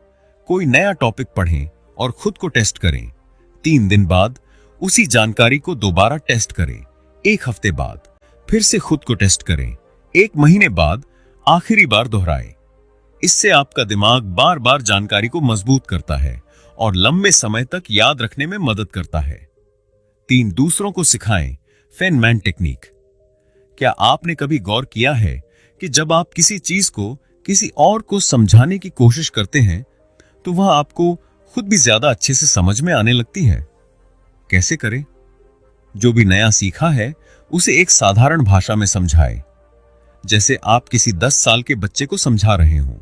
A: कोई नया टॉपिक पढ़ें और खुद को टेस्ट करें। 3 दिन बाद उसी जानकारी को दोबारा टेस्ट करें। 1 हफ्ते बाद फिर से खुद को टेस्ट करें। 1 महीने बाद आखिरी बार दोहराएं। इससे आपका दिमाग बार बार जानकारी को मजबूत करता है और लंबे समय तक याद रखने में मदद करता है। 3, दूसरों को सिखाएं। Feynman technique. क्या आपने कभी गौर किया है कि जब आप किसी चीज को किसी और को समझाने की कोशिश करते हैं तो वह आपको खुद भी ज्यादा अच्छे से समझ में आने लगती है? कैसे करें? जो भी नया सीखा है उसे एक साधारण भाषा में समझाएं, जैसे आप किसी 10 साल के बच्चे को समझा रहे हों।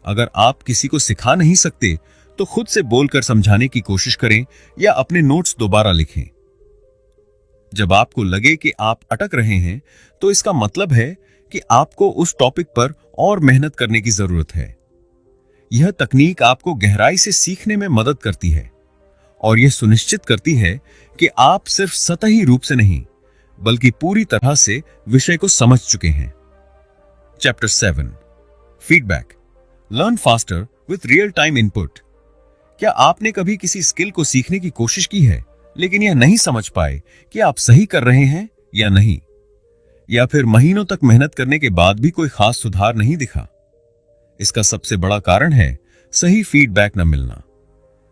A: अगर आप किसी को सिखा नहीं सकते तो खुद से बोलकर समझाने की कोशिश करें या अपने नोट्स दोबारा लिखें। जब आपको लगे कि आप अटक रहे हैं तो इसका मतलब है कि आपको उस टॉपिक पर और मेहनत करने की जरूरत है। यह तकनीक आपको गहराई से सीखने में मदद करती है और यह सुनिश्चित करती है कि आप सिर्फ सतही रूप से नहीं, बल्कि पूरी तरह से विषय को समझ चुके हैं। Chapter 7, feedback. Learn faster with real time input. क्या आपने कभी किसी स्किल को सीखने की कोशिश की है लेकिन यह नहीं समझ पाए कि आप सही कर रहे हैं या नहीं, या फिर महीनों तक मेहनत करने के बाद भी कोई खास सुधार नहीं दिखा? इसका सबसे बड़ा कारण है सही फीडबैक न मिलना।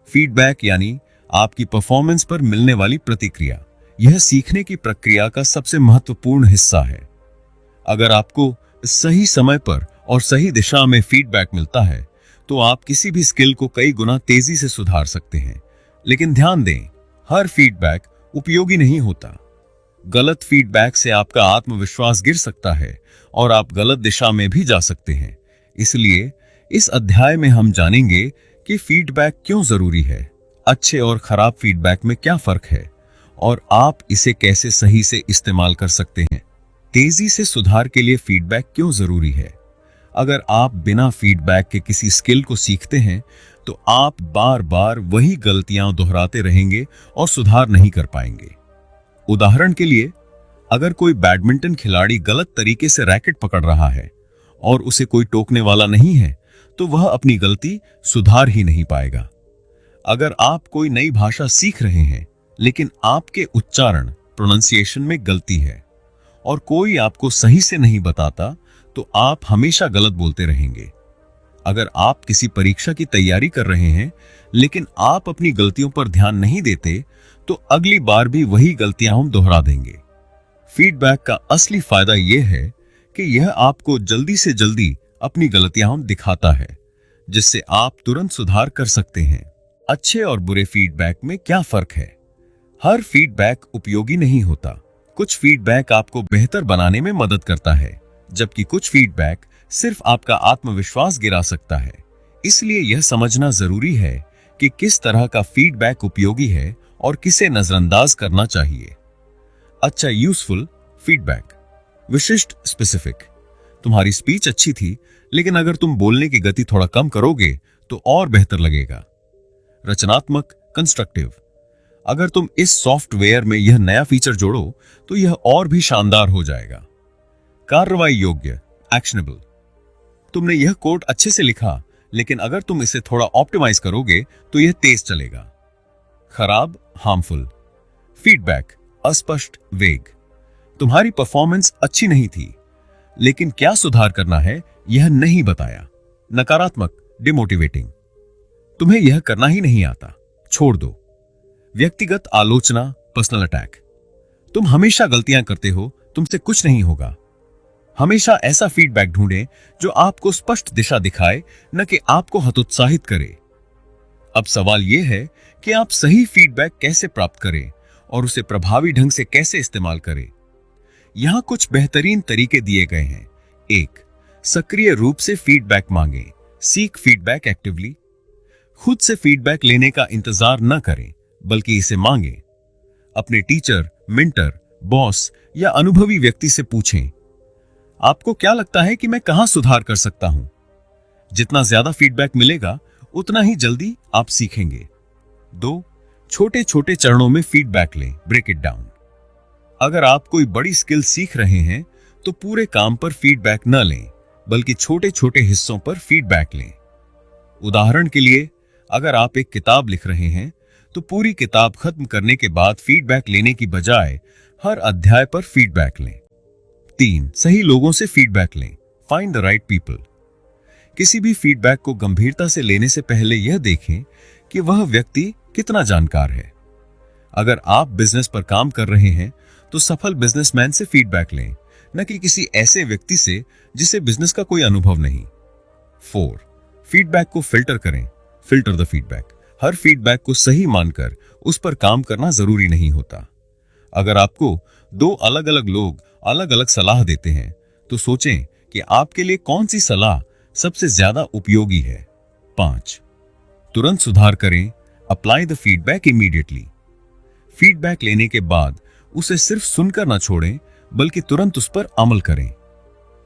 A: फीडबैक यानी आपकी परफॉर्मेंस पर मिलने वाली प्रतिक्रिया। यह सीखने की प्रक्रिया का सबसे महत्वपूर्ण हिस्सा है। अगर आपको सही समय पर और सही दिशा में फीडबैक मिलता है तो आप किसी भी स्किल को कई गुना तेजी से सुधार सकते हैं। लेकिन ध्यान दें, हर फीडबैक उपयोगी नहीं होता। गलत फीडबैक से आपका आत्मविश्वास गिर सकता है और आप गलत दिशा में भी जा सकते हैं। इसलिए इस अध्याय में हम जानेंगे कि फीडबैक क्यों जरूरी है, अच्छे और खराब फीडबैक में क्या फर्क है और आप इसे कैसे सही से इस्तेमाल कर सकते हैं। तेजी से सुधार के लिए फीडबैक क्यों जरूरी है? अगर आप बिना फीडबैक के किसी स्किल को सीखते हैं तो आप बार बार वही गलतियां दोहराते रहेंगे और सुधार नहीं कर पाएंगे। उदाहरण के लिए, अगर कोई बैडमिंटन खिलाड़ी गलत तरीके से रैकेट पकड़ रहा है और उसे कोई टोकने वाला नहीं है तो वह अपनी गलती सुधार ही नहीं पाएगा। अगर आप कोई नई भाषा सीख रहे हैं लेकिन आपके उच्चारण, प्रोनाउंसिएशन में गलती है और कोई आपको सही से नहीं बताता तो आप हमेशा गलत बोलते रहेंगे। अगर आप किसी परीक्षा की तैयारी कर रहे हैं लेकिन आप अपनी गलतियों पर ध्यान नहीं देते तो अगली बार भी वही गलतियां हम दोहरा देंगे। फीडबैक का असली फायदा यह है कि यह आपको जल्दी से जल्दी अपनी गलतियां दिखाता है, जिससे आप तुरंत सुधार कर सकते हैं। अच्छे और बुरे फीडबैक में क्या फर्क है? हर फीडबैक उपयोगी नहीं होता। कुछ फीडबैक आपको बेहतर बनाने में मदद करता है, जबकि कुछ फीडबैक सिर्फ आपका आत्मविश्वास गिरा सकता है। इसलिए यह समझना जरूरी है कि किस तरह का फीडबैक उपयोगी है और किसे नजरअंदाज करना चाहिए। अच्छा, यूजफुल फीडबैक। विशिष्ट स्पेसिफिक। तुम्हारी स्पीच अच्छी थी, लेकिन अगर तुम बोलने की गति थोड़ा कम करोगे तो और बेहतर लगेगा। रचनात्मक कंस्ट्रक्टिव। अगर तुम इस सॉफ्टवेयर में यह नया फीचर जोड़ो तो यह और भी शानदार हो जाएगा। कार्रवाई योग्य एक्शनेबल। तुमने यह कोड अच्छे से लिखा, लेकिन अगर तुम इसे थोड़ा ऑप्टिमाइज करोगे तो यह तेज चलेगा। खराब हार्मफुल फीडबैक। अस्पष्ट वेग। तुम्हारी परफॉर्मेंस अच्छी नहीं थी, लेकिन क्या सुधार करना है यह नहीं बताया। नकारात्मक डिमोटिवेटिंग। तुम्हें यह करना ही नहीं आता, छोड़ दो। व्यक्तिगत आलोचना पर्सनल अटैक। तुम हमेशा गलतियां करते हो, तुमसे कुछ नहीं होगा। हमेशा ऐसा फीडबैक ढूंढें जो आपको स्पष्ट दिशा दिखाए, न कि आपको हतोत्साहित करे। अब सवाल यह है कि आप सही फीडबैक कैसे प्राप्त करें और उसे प्रभावी ढंग से कैसे इस्तेमाल करें। यहां कुछ बेहतरीन तरीके दिए गए हैं। 1. सक्रिय रूप से फीडबैक मांगें। Seek feedback actively. खुद से फीडबैक लेने का इंतजार न करें, बल्कि इसे मांगें। अपने टीचर, मेंटर, बॉस या अनुभवी व्यक्ति से पूछें, आपको क्या लगता है कि मैं कहां सुधार कर सकता हूं? जितना ज्यादा फीडबैक मिलेगा, उतना ही जल्दी आप सीखेंगे। 2. छोटे छोटे चरणों में फीडबैक लें। Break it down. अगर आप कोई बड़ी स्किल सीख रहे हैं तो पूरे काम पर फीडबैक न लें, बल्कि छोटे छोटे हिस्सों पर फीडबैक लें। उदाहरण के लिए, अगर आप एक किताब लिख रहे हैं तो पूरी किताब खत्म करने के बाद फीडबैक लेने की बजाय हर अध्याय पर फीडबैक लें। 3. सही लोगों से फीडबैक लें। Find the right people. किसी भी फीडबैक को गंभीरता से लेने से पहले यह देखें कि वह व्यक्ति कितना जानकार है। अगर आप बिजनेस पर काम कर रहे हैं तो सफल बिजनेसमैन से फीडबैक लें, न कि किसी ऐसे व्यक्ति से जिसे बिजनेस का कोई अनुभव नहीं। 4. फीडबैक को फिल्टर करें। Filter the feedback. Her feedback को सही मानकर उस पर काम करना जरूरी नहीं होता। अगर आपको 2 अलग अलग लोग अलग अलग सलाह देते हैं तो सोचें कि आपके लिए कौन सी सलाह सबसे ज्यादा उपयोगी है। 5. तुरंत सुधार करें। Apply the feedback immediately. Feedback लेने के बाद उसे सिर्फ सुनकर न छोड़ें, बल्कि तुरंत उस पर अमल करें।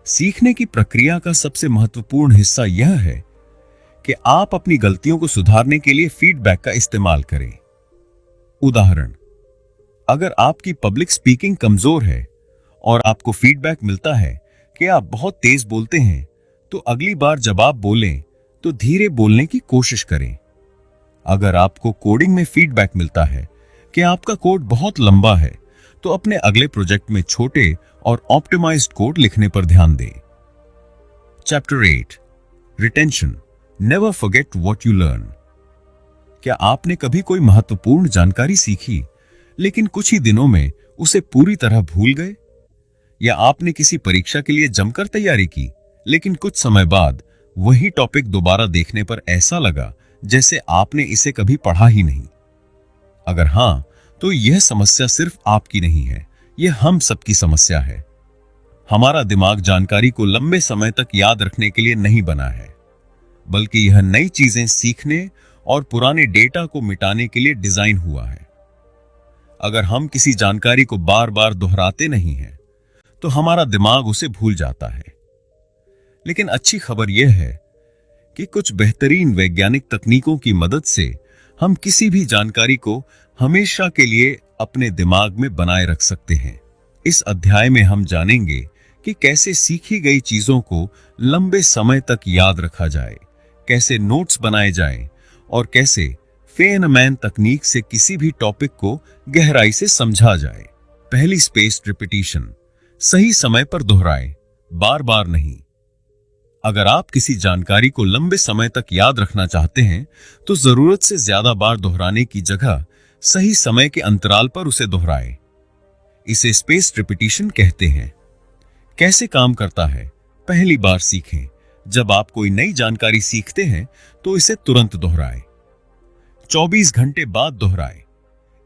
A: सीखने की प्रक्रिया का सबसे महत्वपूर्ण हिस्सा यह है कि आप अपनी गलतियों को सुधारने के लिए फीडबैक का इस्तेमाल करें। उदाहरण, अगर आपकी पब्लिक स्पीकिंग कमजोर है और आपको फीडबैक मिलता है कि आप बहुत तेज बोलते हैं, तो अगली बार जब आप बोलें तो धीरे बोलने की कोशिश करें। अगर आपको कोडिंग में फीडबैक मिलता है कि आपका कोड बहुत लंबा है, तो अपने अगले प्रोजेक्ट में छोटे और ऑप्टिमाइज्ड कोड लिखने पर ध्यान दें। Chapter 8 retention. Never forget what you learn. क्या आपने कभी कोई महत्वपूर्ण जानकारी सीखी लेकिन कुछ ही दिनों में उसे पूरी तरह भूल गए? या आपने किसी परीक्षा के लिए जमकर तैयारी की, लेकिन कुछ समय बाद वही टॉपिक दोबारा देखने पर ऐसा लगा जैसे आपने इसे कभी पढ़ा ही नहीं? अगर हां, तो यह समस्या सिर्फ आपकी नहीं है, यह हम सबकी समस्या है। हमारा दिमाग जानकारी को लंबे समय तक याद रखने के लिए नहीं बना है, बल्कि यह नई चीजें सीखने और पुराने डेटा को मिटाने के लिए डिजाइन हुआ है। अगर हम किसी जानकारी को बार बार दोहराते नहीं हैं, तो हमारा दिमाग उसे भूल जाता है। लेकिन अच्छी खबर यह है कि कुछ बेहतरीन वैज्ञानिक तकनीकों की मदद से हम किसी भी जानकारी को हमेशा के लिए अपने दिमाग में बनाए रख सकते हैं। इस अध्याय में हम जानेंगे कि कैसे सीखी गई चीजों को लंबे समय तक याद रखा जाए, कैसे नोट्स बनाए जाएं और कैसे फेनमैन तकनीक से किसी भी टॉपिक को गहराई से समझा जाए। पहली, स्पेस्ड रिपीटिशन। सही समय पर दोहराएं, बार बार नहीं। अगर आप किसी जानकारी को लंबे समय तक याद रखना चाहते हैं, तो जरूरत से ज्यादा बार दोहराने की जगह सही समय के अंतराल पर उसे दोहराएं। इसे स्पेस्ड रिपीटिशन कहते हैं। कैसे काम करता है? पहली बार सीखें, जब आप कोई नई जानकारी सीखते हैं तो इसे तुरंत दोहराएं। 24 घंटे बाद दोहराएं।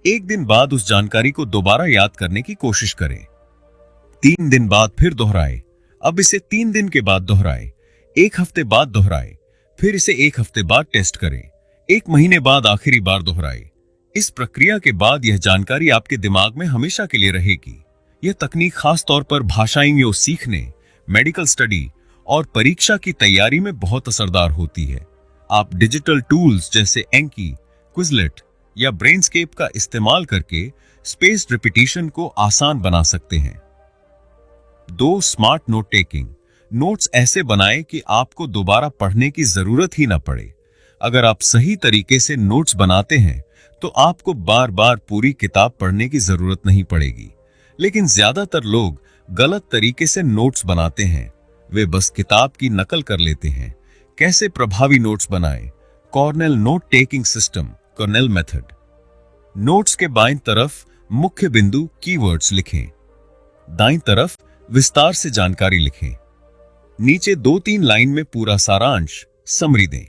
A: एक दिन बाद उस जानकारी को दोबारा याद करने की कोशिश करें। 3 दिन बाद फिर दोहराएं। अब इसे 3 दिन के बाद दोहराएं। 1 हफ्ते बाद दोहराएं। फिर इसे 1 हफ्ते बाद टेस्ट करें। 1 महीने बाद आखिरी बार दोहराएं। इस प्रक्रिया के बाद यह जानकारी आपके दिमाग में हमेशा के लिए रहेगी। यह तकनीक खास तौर पर भाषाओं सीखने, मेडिकल स्टडी और परीक्षा की तैयारी में बहुत असरदार होती है। आप डिजिटल टूल्स जैसे एंकी, क्विजलेट या ब्रेनस्केप का इस्तेमाल करके स्पेस्ड रिपीटिशन को आसान बना सकते हैं। 2 स्मार्ट नोट टेकिंग। नोट्स ऐसे बनाएं कि आपको दोबारा पढ़ने की जरूरत ही ना पड़े। अगर आप सही तरीके से नोट्स बनाते हैं तो आपको बार बार पूरी किताब पढ़ने की जरूरत नहीं पड़ेगी। लेकिन ज्यादातर लोग गलत तरीके से नोट्स बनाते हैं। वे बस किताब की नकल कर लेते हैं। कैसे प्रभावी नोट्स बनाएं? Cornell note taking system, Cornell method. Notes के बाईं तरफ मुख्य बिंदु कीवर्ड्स लिखें। दाईं तरफ विस्तार से जानकारी लिखें। नीचे 2-3 लाइन में पूरा सारांश, समरी दें।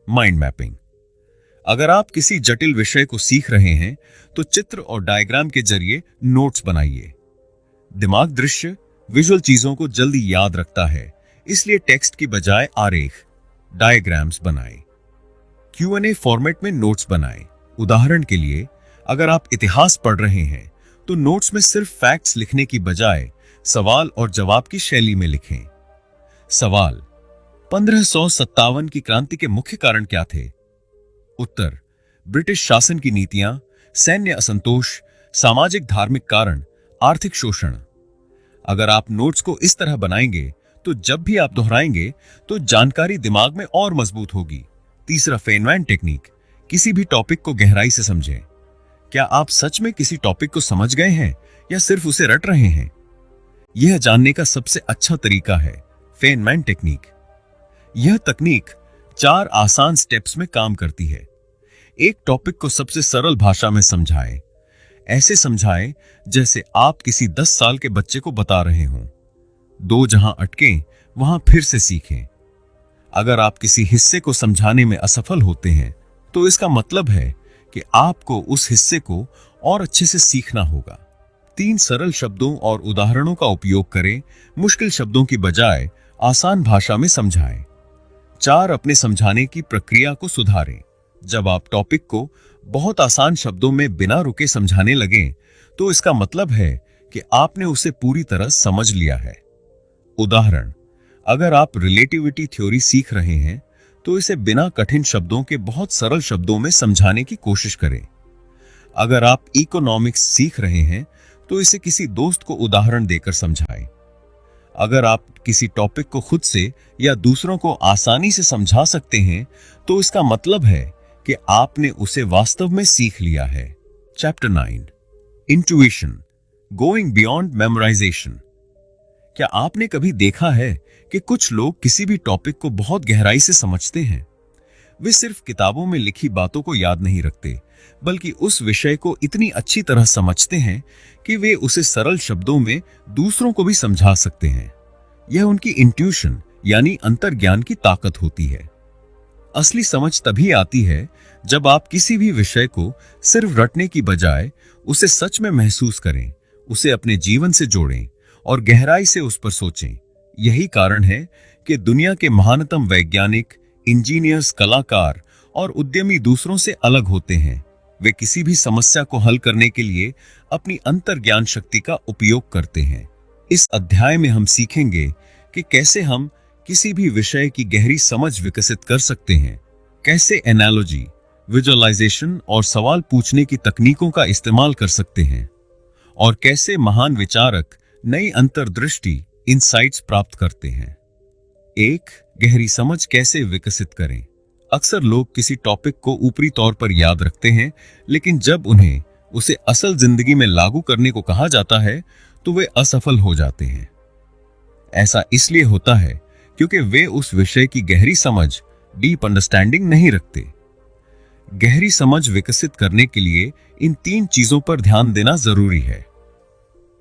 A: Mind mapping. अगर आप किसी जटिल विषय को सीख रहे हैं तो चित्र और डायग्राम के जरिए नोट्स बनाइए। दिमाग दृश्य, विजुअल चीजों को जल्दी याद रखता है, इसलिए टेक्स्ट की बजाय आरेख, डायग्राम्स बनाएं। Q&A फॉर्मेट में नोट्स बनाएं। उदाहरण के लिए, अगर आप इतिहास पढ़ रहे हैं तो नोट्स में सिर्फ फैक्ट्स लिखने की बजाय सवाल और जवाब की शैली में लिखें। सवाल: 1557 की क्रांति के मुख्य कारण क्या थे? उत्तर: ब्रिटिश शासन की नीतियां, सैन्य असंतोष, सामाजिक धार्मिक कारण, आर्थिक शोषण। अगर आप नोट्स को इस तरह बनाएंगे तो जब भी आप दोहराएंगे तो जानकारी दिमाग में और मजबूत होगी। तीसरा, फेनमैन टेक्निक। किसी भी टॉपिक को गहराई से समझें। क्या आप सच में किसी टॉपिक को समझ गए हैं या सिर्फ उसे रट रहे हैं? यह जानने का सबसे अच्छा तरीका है फेनमैन टेक्निक। यह तकनीक 4 आसान स्टेप्स में काम करती है। एक टॉपिक को सबसे सरल भाषा में समझाएं। ऐसे समझाएं जैसे आप किसी 10 साल के बच्चे को बता रहे हों। 2 जहां अटकें वहां फिर से सीखें। अगर आप किसी हिस्से को समझाने में असफल होते हैं तो इसका मतलब है कि आपको उस हिस्से को और अच्छे से सीखना होगा। 3 सरल शब्दों और उदाहरणों का उपयोग करें। मुश्किल शब्दों की बजाय आसान भाषा में समझाएं। 4 अपने समझाने की प्रक्रिया को सुधारें। जब आप टॉपिक को बहुत आसान शब्दों में बिना रुके समझाने लगें तो इसका मतलब है कि आपने उसे पूरी तरह समझ लिया है। उदाहरण: अगर आप रिलेटिविटी थ्योरी सीख रहे हैं तो इसे बिना कठिन शब्दों के बहुत सरल शब्दों में समझाने की कोशिश करें। अगर आप इकोनॉमिक्स सीख रहे हैं तो इसे किसी दोस्त को उदाहरण देकर समझाएं। अगर आप किसी टॉपिक को खुद से या दूसरों को आसानी से समझा सकते हैं तो इसका मतलब है कि आपने उसे वास्तव में सीख लिया है। Chapter 9, intuition, going beyond memorisation. क्या आपने कभी देखा है कि कुछ लोग किसी भी टॉपिक को बहुत गहराई से समझते हैं? वे सिर्फ किताबों में लिखी बातों को याद नहीं रखते, बल्कि उस विषय को इतनी अच्छी तरह समझते हैं कि वे उसे सरल शब्दों में दूसरों को भी समझा सकते हैं। यह उनकी इंट्यूशन यानी अंतर्ज्ञान की ताकत होती है। असली समझ तभी आती है जब आप किसी भी विषय को सिर्फ रटने की बजाय उसे सच में महसूस करें, उसे अपने जीवन से जोड़ें और गहराई से उस पर सोचें। यही कारण है कि दुनिया के महानतम वैज्ञानिक, इंजीनियर्स, कलाकार और उद्यमी दूसरों से अलग होते हैं। वे किसी भी समस्या को हल करने के लिए अपनी अंतर्ज्ञान शक्ति का उपयोग करते हैं। इस अध्याय में हम सीखेंगे कि कैसे हम किसी भी विषय की गहरी समझ विकसित कर सकते हैं, कैसे एनालॉजी, विजुअलाइजेशन और सवाल पूछने की तकनीकों का इस्तेमाल कर सकते हैं, और कैसे महान विचारक नई अंतर्दृष्टि, इंसाइट्स प्राप्त करते हैं। 1. गहरी समझ कैसे विकसित करें। अक्सर लोग किसी टॉपिक को ऊपरी तौर पर याद रखते हैं, लेकिन जब उन्हें उसे असल जिंदगी में लागू करने को कहा जाता है तो वे असफल हो जाते हैं। ऐसा इसलिए होता है क्योंकि वे उस विषय की गहरी समझ, डीप अंडरस्टैंडिंग नहीं रखते। गहरी समझ विकसित करने के लिए इन 3 चीजों पर ध्यान देना जरूरी है।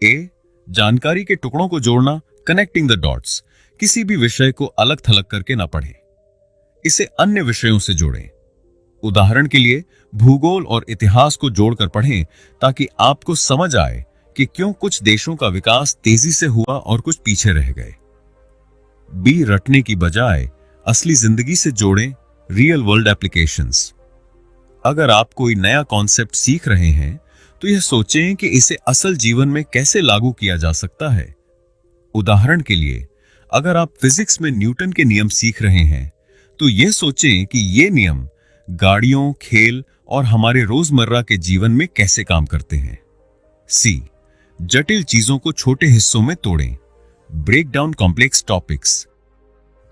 A: ए. जानकारी के टुकड़ों को जोड़ना, कनेक्टिंग द डॉट्स। किसी भी विषय को अलग थलग करके ना पढ़ें, इसे अन्य विषयों से जोड़ें। उदाहरण के लिए भूगोल और इतिहास को जोड़कर पढ़ें ताकि आपको समझ आए कि क्यों कुछ देशों का विकास तेजी से हुआ और कुछ पीछे रह गए। बी, रटने की बजाय असली जिंदगी से जोड़ें रियल वर्ल्ड एप्लीकेशंस। अगर आप कोई नया कॉन्सेप्ट सीख रहे हैं तो यह सोचें कि इसे असल जीवन में कैसे लागू किया जा सकता है। उदाहरण के लिए अगर आप फिजिक्स में न्यूटन के नियम सीख रहे हैं तो यह सोचें कि ये नियम गाड़ियों, खेल और हमारे रोजमर्रा के जीवन में कैसे काम करते हैं। सी, जटिल चीजों को छोटे हिस्सों में तोड़ें। Break down complex topics.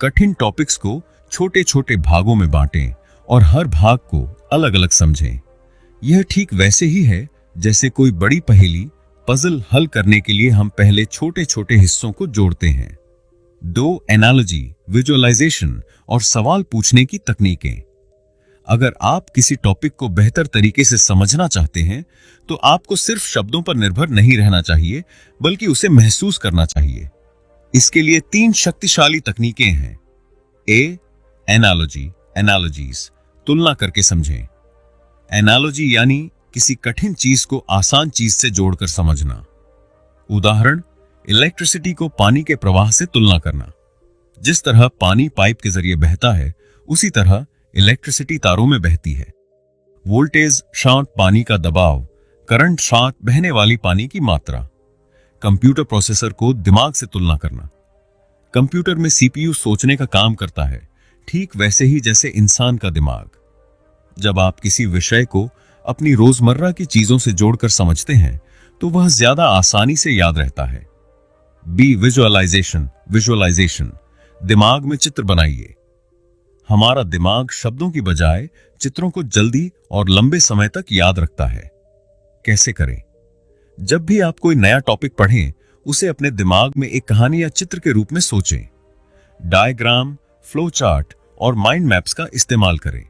A: कठिन टॉपिक्स को छोटे छोटे भागों में बांटें और हर भाग को अलग अलग समझें। यह ठीक वैसे ही है जैसे कोई बड़ी पहेली पजल हल करने के लिए हम पहले छोटे छोटे हिस्सों को जोड़ते हैं। 2, एनालॉजी, विजुअलाइजेशन और सवाल पूछने की तकनीकें। अगर आप किसी टॉपिक को बेहतर तरीके से समझना चाहते हैं तो आपको सिर्फ शब्दों पर निर्भर नहीं रहना चाहिए बल्कि उसे महसूस करना चाहिए। इसके लिए 3 शक्तिशाली तकनीकें हैं। ए, एनालॉजी, एनालॉजीज, तुलना करके समझें। एनालॉजी यानी किसी कठिन चीज को आसान चीज से जोड़कर समझना। उदाहरण, इलेक्ट्रिसिटी को पानी के प्रवाह से तुलना करना। जिस तरह पानी पाइप के जरिए बहता है उसी तरह इलेक्ट्रिसिटी तारों में बहती है। वोल्टेज शांत पानी का दबाव, करंट शांत बहने वाली पानी की मात्रा। कंप्यूटर प्रोसेसर को दिमाग से तुलना करना। कंप्यूटर में सीपीयू सोचने का काम करता है, ठीक वैसे ही जैसे इंसान का दिमाग। जब आप किसी विषय को अपनी रोजमर्रा की चीजों से जोड़कर समझते हैं तो वह ज्यादा आसानी से याद रहता है। बी, विजुअलाइजेशन, विजुअलाइजेशन, दिमाग में चित्र बनाइए। हमारा दिमाग शब्दों की बजाय चित्रों को जल्दी और लंबे समय तक याद रखता है। कैसे करें? जब भी आप कोई नया टॉपिक पढ़ें उसे अपने दिमाग में एक कहानी या चित्र के रूप में सोचें। डायग्राम, फ्लो चार्ट और माइंड मैप्स का इस्तेमाल करें।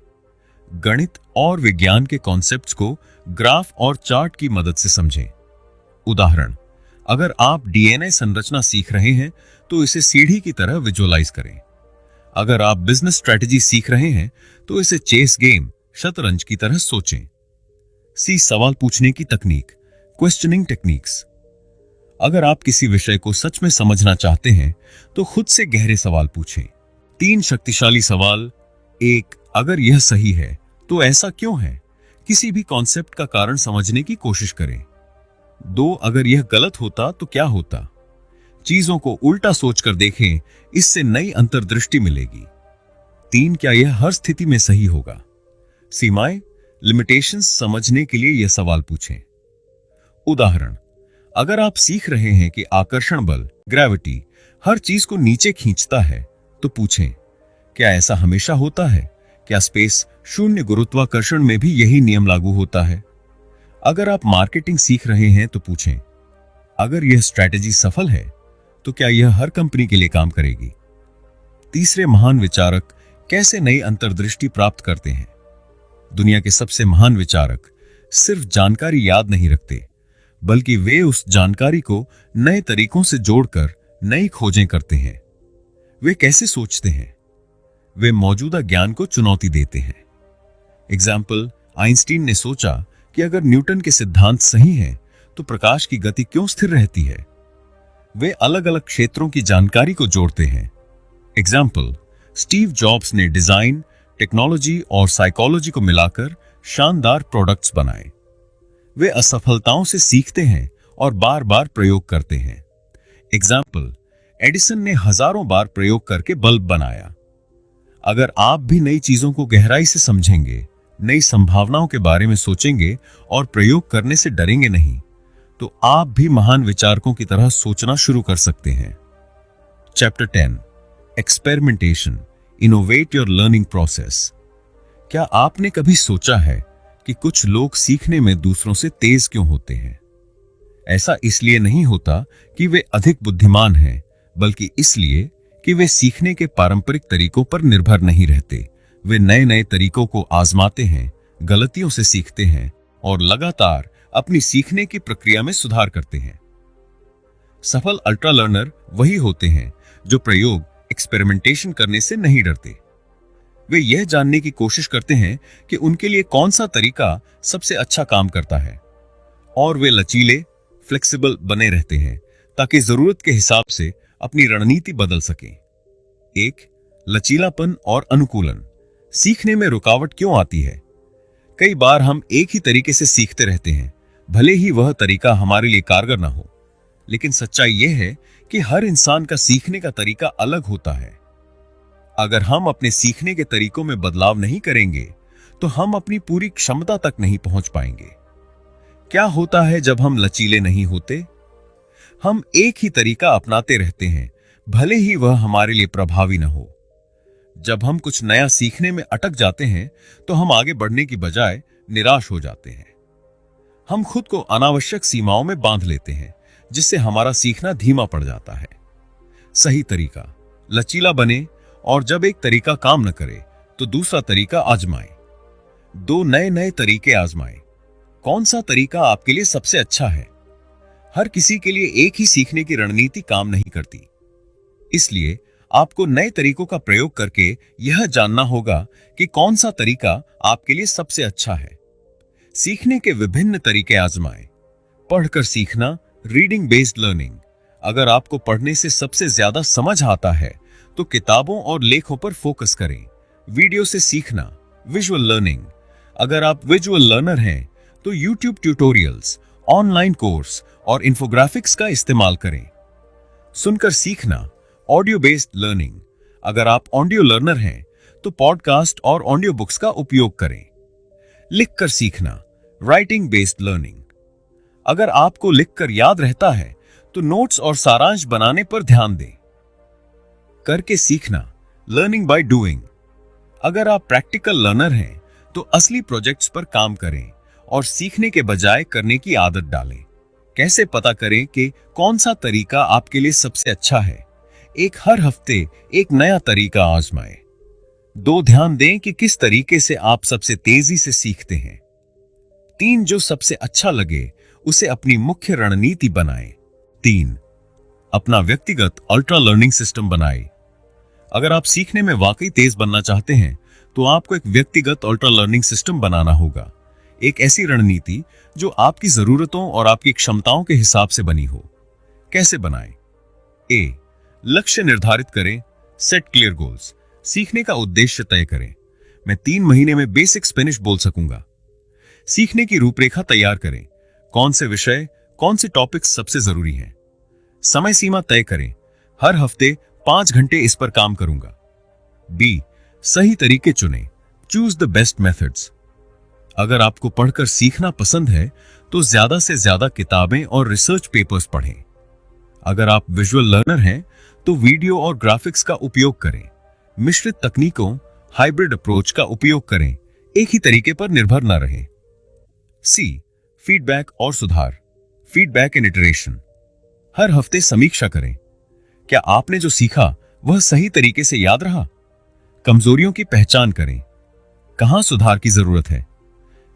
A: गणित और विज्ञान के कॉन्सेप्ट्स को ग्राफ और चार्ट की मदद से समझें। उदाहरण, अगर आप डीएनए संरचना सीख रहे हैं तो इसे सीढ़ी की तरह विजुअलाइज करें। अगर आप बिजनेस स्ट्रेटजी सीख रहे हैं तो इसे चेस गेम, शतरंज की तरह सोचें। सी, सवाल पूछने की तकनीक, क्वेश्चनिंग टेक्निक्स। अगर आप किसी विषय को सच में समझना चाहते हैं तो खुद से गहरे सवाल पूछें। 3 शक्तिशाली सवाल। 1, अगर यह सही है तो ऐसा क्यों है? किसी भी कॉन्सेप्ट का कारण समझने की कोशिश करें। 2, अगर यह गलत होता तो क्या होता? चीजों को उल्टा सोचकर देखें, इससे नई अंतर्दृष्टि मिलेगी। 3, क्या यह हर स्थिति में सही होगा? सीमाएं, लिमिटेशंस समझने के लिए यह सवाल पूछें। उदाहरण, अगर आप सीख रहे हैं कि आकर्षण बल, ग्रेविटी, हर चीज को नीचे खींचता है तो पूछें, क्या ऐसा हमेशा होता है? क्या स्पेस शून्य गुरुत्वाकर्षण में भी यही नियम लागू होता है? अगर आप मार्केटिंग सीख रहे हैं तो पूछें, अगर यह स्ट्रैटेजी सफल है तो क्या यह हर कंपनी के लिए काम करेगी? तीसरे, महान विचारक कैसे नई अंतर्दृष्टि प्राप्त करते हैं? दुनिया के सबसे महान विचारक सिर्फ जानकारी याद नहीं रखते बल्कि वे उस जानकारी को नए तरीकों से जोड़कर नई खोजें करते हैं। वे कैसे सोचते हैं? वे मौजूदा ज्ञान को चुनौती देते हैं। एग्जाम्पल, आइंस्टीन ने सोचा कि अगर न्यूटन के सिद्धांत सही हैं तो प्रकाश की गति क्यों स्थिर रहती है? वे अलग अलग क्षेत्रों की जानकारी को जोड़ते हैं। एग्जाम्पल, स्टीव जॉब्स ने डिजाइन, टेक्नोलॉजी और साइकोलॉजी को मिलाकर शानदार प्रोडक्ट्स बनाए। वे असफलताओं से सीखते हैं और बार बार प्रयोग करते हैं। एग्जाम्पल, एडिसन ने हजारों बार प्रयोग करके बल्ब बनाया। अगर आप भी नई चीजों को गहराई से समझेंगे, नई संभावनाओं के बारे में सोचेंगे और प्रयोग करने से डरेंगे नहीं, तो आप भी महान विचारकों की तरह सोचना शुरू कर सकते हैं। Chapter 10, experimentation, innovate your learning process. क्या आपने कभी सोचा है कि कुछ लोग सीखने में दूसरों से तेज क्यों होते हैं? ऐसा इसलिए नहीं होता कि वे अधिक बुद्धिमान हैं, बल्कि इसलिए कि वे सीखने के पारंपरिक तरीकों पर निर्भर नहीं रहते। वे नए नए तरीकों को आजमाते हैं, गलतियों से सीखते हैं और लगातार अपनी सीखने की प्रक्रिया में सुधार करते हैं। सफल अल्ट्रा लर्नर वही होते हैं जो प्रयोग एक्सपेरिमेंटेशन करने से नहीं डरते। वे यह जानने की कोशिश करते हैं कि उनके लिए कौन सा तरीका सबसे अच्छा काम करता है, और वे लचीले, फ्लेक्सिबल बने रहते हैं ताकि जरूरत के हिसाब से अपनी रणनीति बदल सकें। एक, लचीलापन और अनुकूलन। सीखने में रुकावट क्यों आती है? कई बार हम एक ही तरीके से सीखते रहते हैं, भले ही वह तरीका हमारे लिए कारगर ना हो। लेकिन सच्चाई यह है कि हर इंसान का सीखने का तरीका अलग होता है। अगर हम अपने सीखने के तरीकों में बदलाव नहीं करेंगे तो हम अपनी पूरी क्षमता तक नहीं पहुंच पाएंगे। क्या होता है जब हम लचीले नहीं होते? हम एक ही तरीका अपनाते रहते हैं, भले ही वह हमारे लिए प्रभावी न हो। जब हम कुछ नया सीखने में अटक जाते हैं तो हम आगे बढ़ने की बजाय निराश हो जाते हैं। हम खुद को अनावश्यक सीमाओं में बांध लेते हैं, जिससे हमारा सीखना धीमा पड़ जाता है। सही तरीका, लचीला बने और जब एक तरीका काम न करे तो दूसरा तरीका आजमाएं। दो नए नए तरीके आजमाएं। कौन सा तरीका आपके लिए सबसे अच्छा है? हर किसी के लिए एक ही सीखने की रणनीति काम नहीं करती, इसलिए आपको नए तरीकों का प्रयोग करके यह जानना होगा कि कौन सा तरीका आपके लिए सबसे अच्छा है। सीखने के विभिन्न तरीके आजमाएं। पढ़कर सीखना, रीडिंग बेस्ड लर्निंग। अगर आपको पढ़ने से सबसे ज्यादा समझ आता है तो किताबों और लेखों पर फोकस करें। वीडियो से सीखना, विजुअल लर्निंग। अगर आप विजुअल लर्नर हैं तो यूट्यूब ट्यूटोरियल्स, ऑनलाइन कोर्स और इन्फोग्राफिक्स का इस्तेमाल करें। सुनकर सीखना, ऑडियो बेस्ड लर्निंग। अगर आप ऑडियो लर्नर हैं तो पॉडकास्ट और ऑडियो बुक्स का उपयोग करें। लिखकर सीखना, राइटिंग बेस्ड लर्निंग। अगर आपको लिखकर याद रहता है तो नोट्स और सारांश बनाने पर ध्यान दें। करके सीखना, लर्निंग बाय डूइंग। अगर आप प्रैक्टिकल लर्नर हैं तो असली प्रोजेक्ट्स पर काम करें और सीखने के बजाय करने की आदत डालें। कैसे पता करें कि कौन सा तरीका आपके लिए सबसे अच्छा है? हर हफ्ते एक नया तरीका आजमाएं। दो, ध्यान दें कि किस तरीके से आप सबसे तेजी से सीखते हैं। तीन, जो सबसे अच्छा लगे उसे अपनी मुख्य रणनीति बनाएं। तीन, अपना व्यक्तिगत अल्ट्रा लर्निंग सिस्टम बनाएं। अगर आप सीखने में वाकई तेज बनना चाहते हैं तो आपको एक व्यक्तिगत अल्ट्रा लर्निंग सिस्टम बनाना होगा। एक ऐसी रणनीति जो आपकी जरूरतों और आपकी क्षमताओं के हिसाब से बनी हो। कैसे बनाएं? ए, लक्ष्य निर्धारित करें। Set clear goals. सीखने का उद्देश्य तय करें। मैं 3 महीने में बेसिक स्पेनिश बोल सकूंगा। सीखने की रूपरेखा तैयार करें। कौन से विषय, कौन से टॉपिक्स सबसे जरूरी हैं। समय सीमा तय करें। हर हफ्ते 5 घंटे इस पर काम करूंगा। बी, सही तरीके चुनें। Choose the best methods. अगर आपको पढ़कर सीखना पसंद है तो ज्यादा से ज्यादा किताबें और रिसर्च पेपर्स पढ़ें। अगर आप विजुअल लर्नर हैं तो वीडियो और ग्राफिक्स का उपयोग करें। मिश्रित तकनीकों, हाइब्रिड अप्रोच का उपयोग करें। एक ही तरीके पर निर्भर न रहें। सी, फीडबैक और सुधार। Feedback and iteration. हर हफ्ते समीक्षा करें। क्या आपने जो सीखा वह सही तरीके से याद रहा? कमजोरियों की पहचान करें। कहां सुधार की जरूरत है?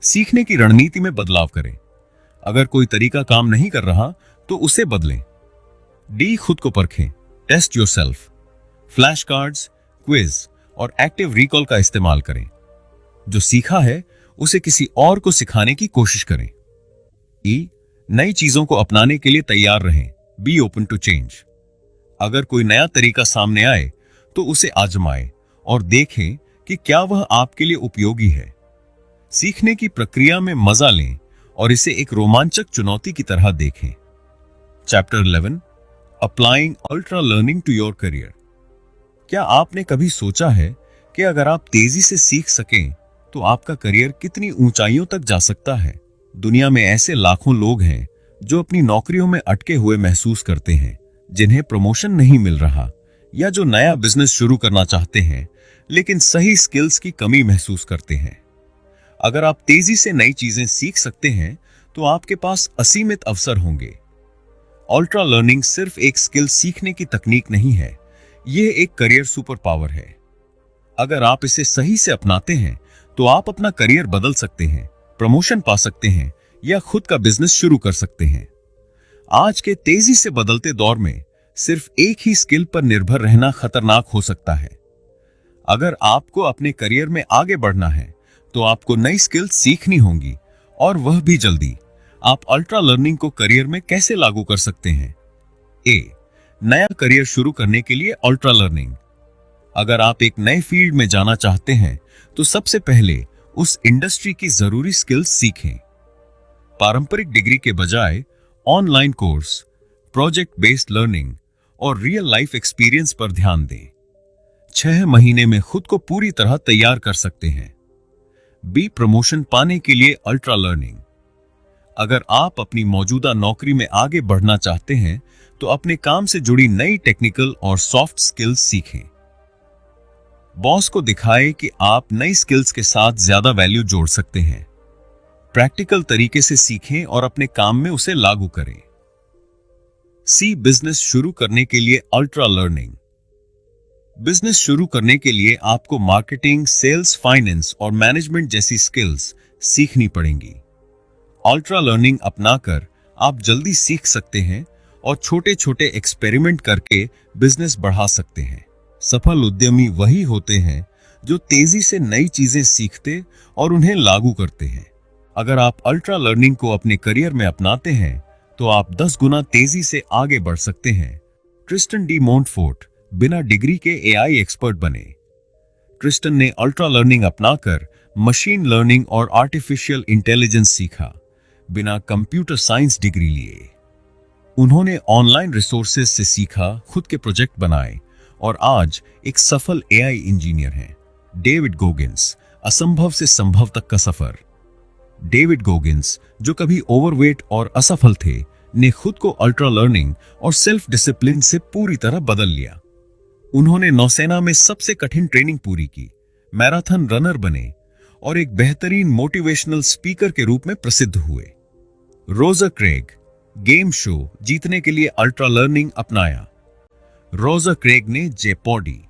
A: सीखने की रणनीति में बदलाव करें। अगर कोई तरीका काम नहीं कर रहा तो उसे बदलें। डी, खुद को परखें। Test yourself. Flash cards, quiz और एक्टिव रिकॉल का इस्तेमाल करें। जो सीखा है उसे किसी और को सिखाने की कोशिश करें। ई, नई चीजों को अपनाने के लिए तैयार रहें। Be open to change. अगर कोई नया तरीका सामने आए तो उसे आजमाएं और देखें कि क्या वह आपके लिए उपयोगी है। सीखने की प्रक्रिया में मजा लें और इसे एक रोमांचक चुनौती की तरह देखें। Chapter 11, applying ultra learning to your career. क्या आपने कभी सोचा है कि अगर आप तेजी से सीख सकें तो आपका करियर कितनी ऊंचाइयों तक जा सकता है? दुनिया में ऐसे लाखों लोग हैं जो अपनी नौकरियों में अटके हुए महसूस करते हैं, जिन्हें प्रमोशन नहीं मिल रहा, या जो नया बिजनेस शुरू करना चाहते हैं लेकिन सही स्किल्स की कमी महसूस करते हैं। अगर आप तेजी से नई चीजें सीख सकते हैं तो आपके पास असीमित अवसर होंगे। अल्ट्रा लर्निंग सिर्फ एक स्किल सीखने की तकनीक नहीं है, यह एक करियर सुपर पावर है। अगर आप इसे सही से अपनाते हैं तो आप अपना करियर बदल सकते हैं, प्रमोशन पा सकते हैं या खुद का बिजनेस शुरू कर सकते हैं। आज के तेजी से बदलते दौर में सिर्फ एक ही स्किल पर निर्भर रहना खतरनाक हो सकता है। अगर आपको अपने करियर में आगे बढ़ना है तो आपको नई स्किल सीखनी होंगी, और वह भी जल्दी। आप अल्ट्रा लर्निंग को करियर में कैसे लागू कर सकते हैं? ए, नया करियर शुरू करने के लिए अल्ट्रा लर्निंग। अगर आप एक नए फील्ड में जाना चाहते हैं तो सबसे पहले उस इंडस्ट्री की जरूरी स्किल्स सीखें। पारंपरिक डिग्री के बजाय online course, project based learning और रियल लाइफ एक्सपीरियंस पर ध्यान दें। 6 महीने में खुद को पूरी तरह तैयार कर सकते हैं। बी, प्रमोशन पाने के लिए अल्ट्रा लर्निंग। अगर आप अपनी मौजूदा नौकरी में आगे बढ़ना चाहते हैं तो अपने काम से जुड़ी नई टेक्निकल और सॉफ्ट स्किल्स सीखें। बॉस को दिखाएं कि आप नई स्किल्स के साथ ज्यादा वैल्यू जोड़ सकते हैं। प्रैक्टिकल तरीके से सीखें और अपने काम में उसे लागू करें। सी, बिजनेस शुरू करने के लिए अल्ट्रा लर्निंग। बिजनेस शुरू करने के लिए आपको मार्केटिंग, सेल्स, फाइनेंस और मैनेजमेंट जैसी स्किल्स सीखनी पड़ेंगी। अल्ट्रा लर्निंग अपनाकर आप जल्दी सीख सकते हैं और छोटे छोटे एक्सपेरिमेंट करके बिजनेस बढ़ा सकते हैं। सफल उद्यमी वही होते हैं जो तेजी से नई चीजें सीखते और उन्हें लागू करते हैं। अगर आप अल्ट्रा लर्निंग को अपने करियर में अपनाते हैं तो आप 10 गुना तेजी से आगे बढ़ सकते हैं। ट्रिस्टन डी मोंटफोर्ट बिना डिग्री के एआई एक्सपर्ट बने। ट्रिस्टन ने अल्ट्रा लर्निंग अपनाकर मशीन लर्निंग और आर्टिफिशियल इंटेलिजेंस सीखा, बिना कंप्यूटर साइंस डिग्री लिए। उन्होंने ऑनलाइन रिसोर्सेज से सीखा, खुद के प्रोजेक्ट बनाए और आज एक सफल एआई इंजीनियर हैं। डेविड गोगिंस, असंभव से संभव तक का सफर। डेविड गोगिंस, जो कभी ओवरवेट और असफल थे, ने खुद को अल्ट्रा लर्निंग और सेल्फ डिसिप्लिन से पूरी तरह बदल लिया। उन्होंने नौसेना में सबसे कठिन ट्रेनिंग पूरी की, मैराथन रनर बने और एक बेहतरीन मोटिवेशनल स्पीकर के रूप में प्रसिद्ध हुए। रोजर क्रेग, गेम शो जीतने के लिए अल्ट्रा लर्निंग अपनाया। रोजर क्रेग ने जेपॉडी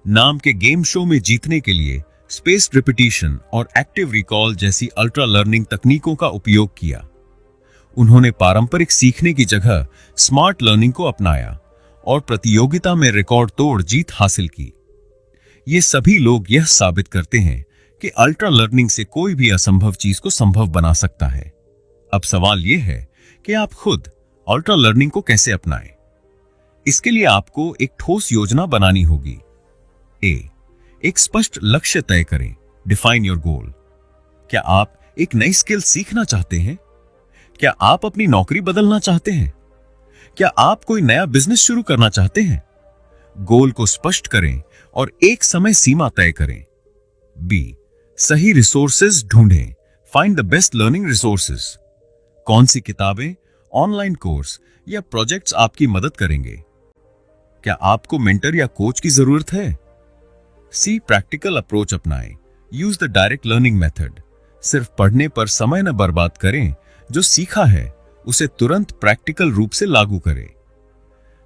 A: नाम के गेम शो में जीतने के लिए स्पेस रिपीटिशन और एक्टिव रिकॉल जैसी अल्ट्रा लर्निंग तकनीकों का उपयोग किया। उन्होंने पारंपरिक सीखने की जगह स्मार्ट लर्निंग को अपनाया और प्रतियोगिता में रिकॉर्ड तोड़ जीत हासिल की। ये सभी लोग यह साबित करते हैं कि अल्ट्रा लर्निंग से कोई भी असंभव चीज को संभव बना सकता है। अब सवाल यह है कि आप खुद अल्ट्रा लर्निंग को कैसे अपनाएं। इसके लिए आपको एक ठोस योजना बनानी होगी। ए, एक स्पष्ट लक्ष्य तय करें, डिफाइन योर गोल। क्या आप एक नई स्किल सीखना चाहते हैं? क्या आप अपनी नौकरी बदलना चाहते हैं? क्या आप कोई नया बिजनेस शुरू करना चाहते हैं? गोल को स्पष्ट करें और एक समय सीमा तय करें। बी, सही रिसोर्सेज ढूंढें, find the best learning resources. कौन सी किताबें, ऑनलाइन कोर्स या प्रोजेक्ट्स आपकी मदद करेंगे? क्या आपको मेंटर या कोच की जरूरत है? सी, प्रैक्टिकल अप्रोच अपनाएं, use the direct learning method. सिर्फ पढ़ने पर समय न बर्बाद करें, जो सीखा है उसे तुरंत प्रैक्टिकल रूप से लागू करें।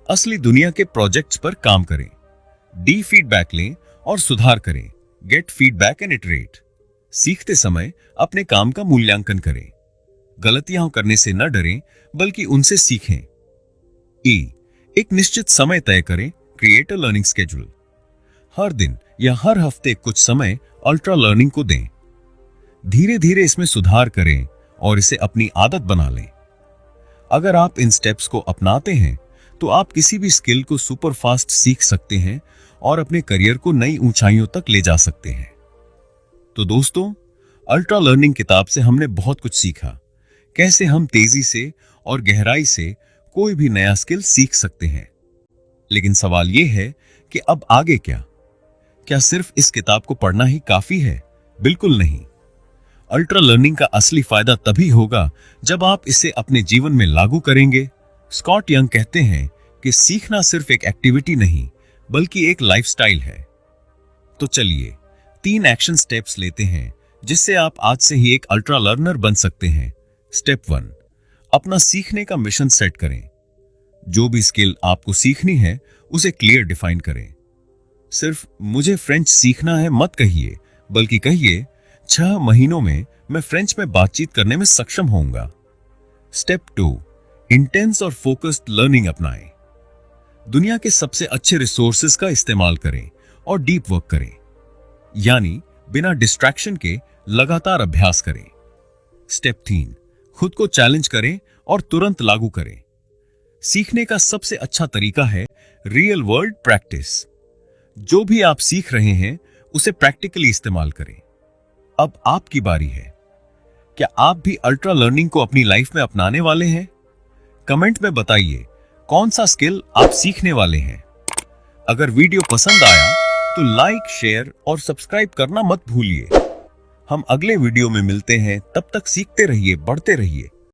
A: असली दुनिया के प्रोजेक्ट्स पर काम करें। डी, फीडबैक लें और सुधार करें, गेट फीडबैक एंड इटरेट। सीखते समय अपने काम का मूल्यांकन करें। गलतियां करने से न डरें बल्कि उनसे सीखें। ई, एक निश्चित समय तय करें, क्रिएट अ लर्निंग स्केड्यूल। हर दिन या हर हफ्ते कुछ समय अल्ट्रा लर्निंग को दें। धीरे धीरे इसमें सुधार करें और इसे अपनी आदत बना लें। अगर आप इन स्टेप्स को अपनाते हैं तो आप किसी भी स्किल को सुपर फास्ट सीख सकते हैं और अपने करियर को नई ऊंचाइयों तक ले जा सकते हैं। तो दोस्तों, अल्ट्रा लर्निंग किताब से हमने बहुत कुछ सीखा, कैसे हम तेजी से और गहराई से कोई भी नया स्किल सीख सकते हैं। लेकिन सवाल यह है कि अब आगे क्या? क्या सिर्फ इस किताब को पढ़ना ही काफी है? बिल्कुल नहीं। अल्ट्रा लर्निंग का असली फायदा तभी होगा जब आप इसे अपने जीवन में लागू करेंगे। स्कॉट यंग कहते हैं कि सीखना सिर्फ एक एक्टिविटी नहीं बल्कि एक लाइफस्टाइल है। तो चलिए 3 एक्शन स्टेप्स लेते हैं जिससे आप आज से ही एक अल्ट्रा लर्नर बन सकते हैं। स्टेप 1, अपना सीखने का मिशन सेट करें। जो भी स्किल आपको सीखनी है उसे क्लियर डिफाइन करें। सिर्फ मुझे फ्रेंच सीखना है मत कहिए, बल्कि कहिए 6 महीनों में मैं फ्रेंच में बातचीत करने में सक्षम होऊंगा। स्टेप 2, इंटेंस और फोकस्ड लर्निंग अपनाएं। दुनिया के सबसे अच्छे रिसोर्सेज का इस्तेमाल करें और डीप वर्क करें, यानी बिना डिस्ट्रैक्शन के लगातार अभ्यास करें। स्टेप 3, खुद को चैलेंज करें और तुरंत लागू करें। सीखने का सबसे अच्छा तरीका है रियल वर्ल्ड प्रैक्टिस। जो भी आप सीख रहे हैं उसे प्रैक्टिकली इस्तेमाल करें। अब आपकी बारी है। क्या आप भी अल्ट्रा लर्निंग को अपनी लाइफ में अपनाने वाले हैं? कमेंट में बताइए कौन सा स्किल आप सीखने वाले हैं। अगर वीडियो पसंद आया तो लाइक, शेयर और सब्सक्राइब करना मत भूलिए। हम अगले वीडियो में मिलते हैं, तब तक सीखते रहिए, बढ़ते रहिए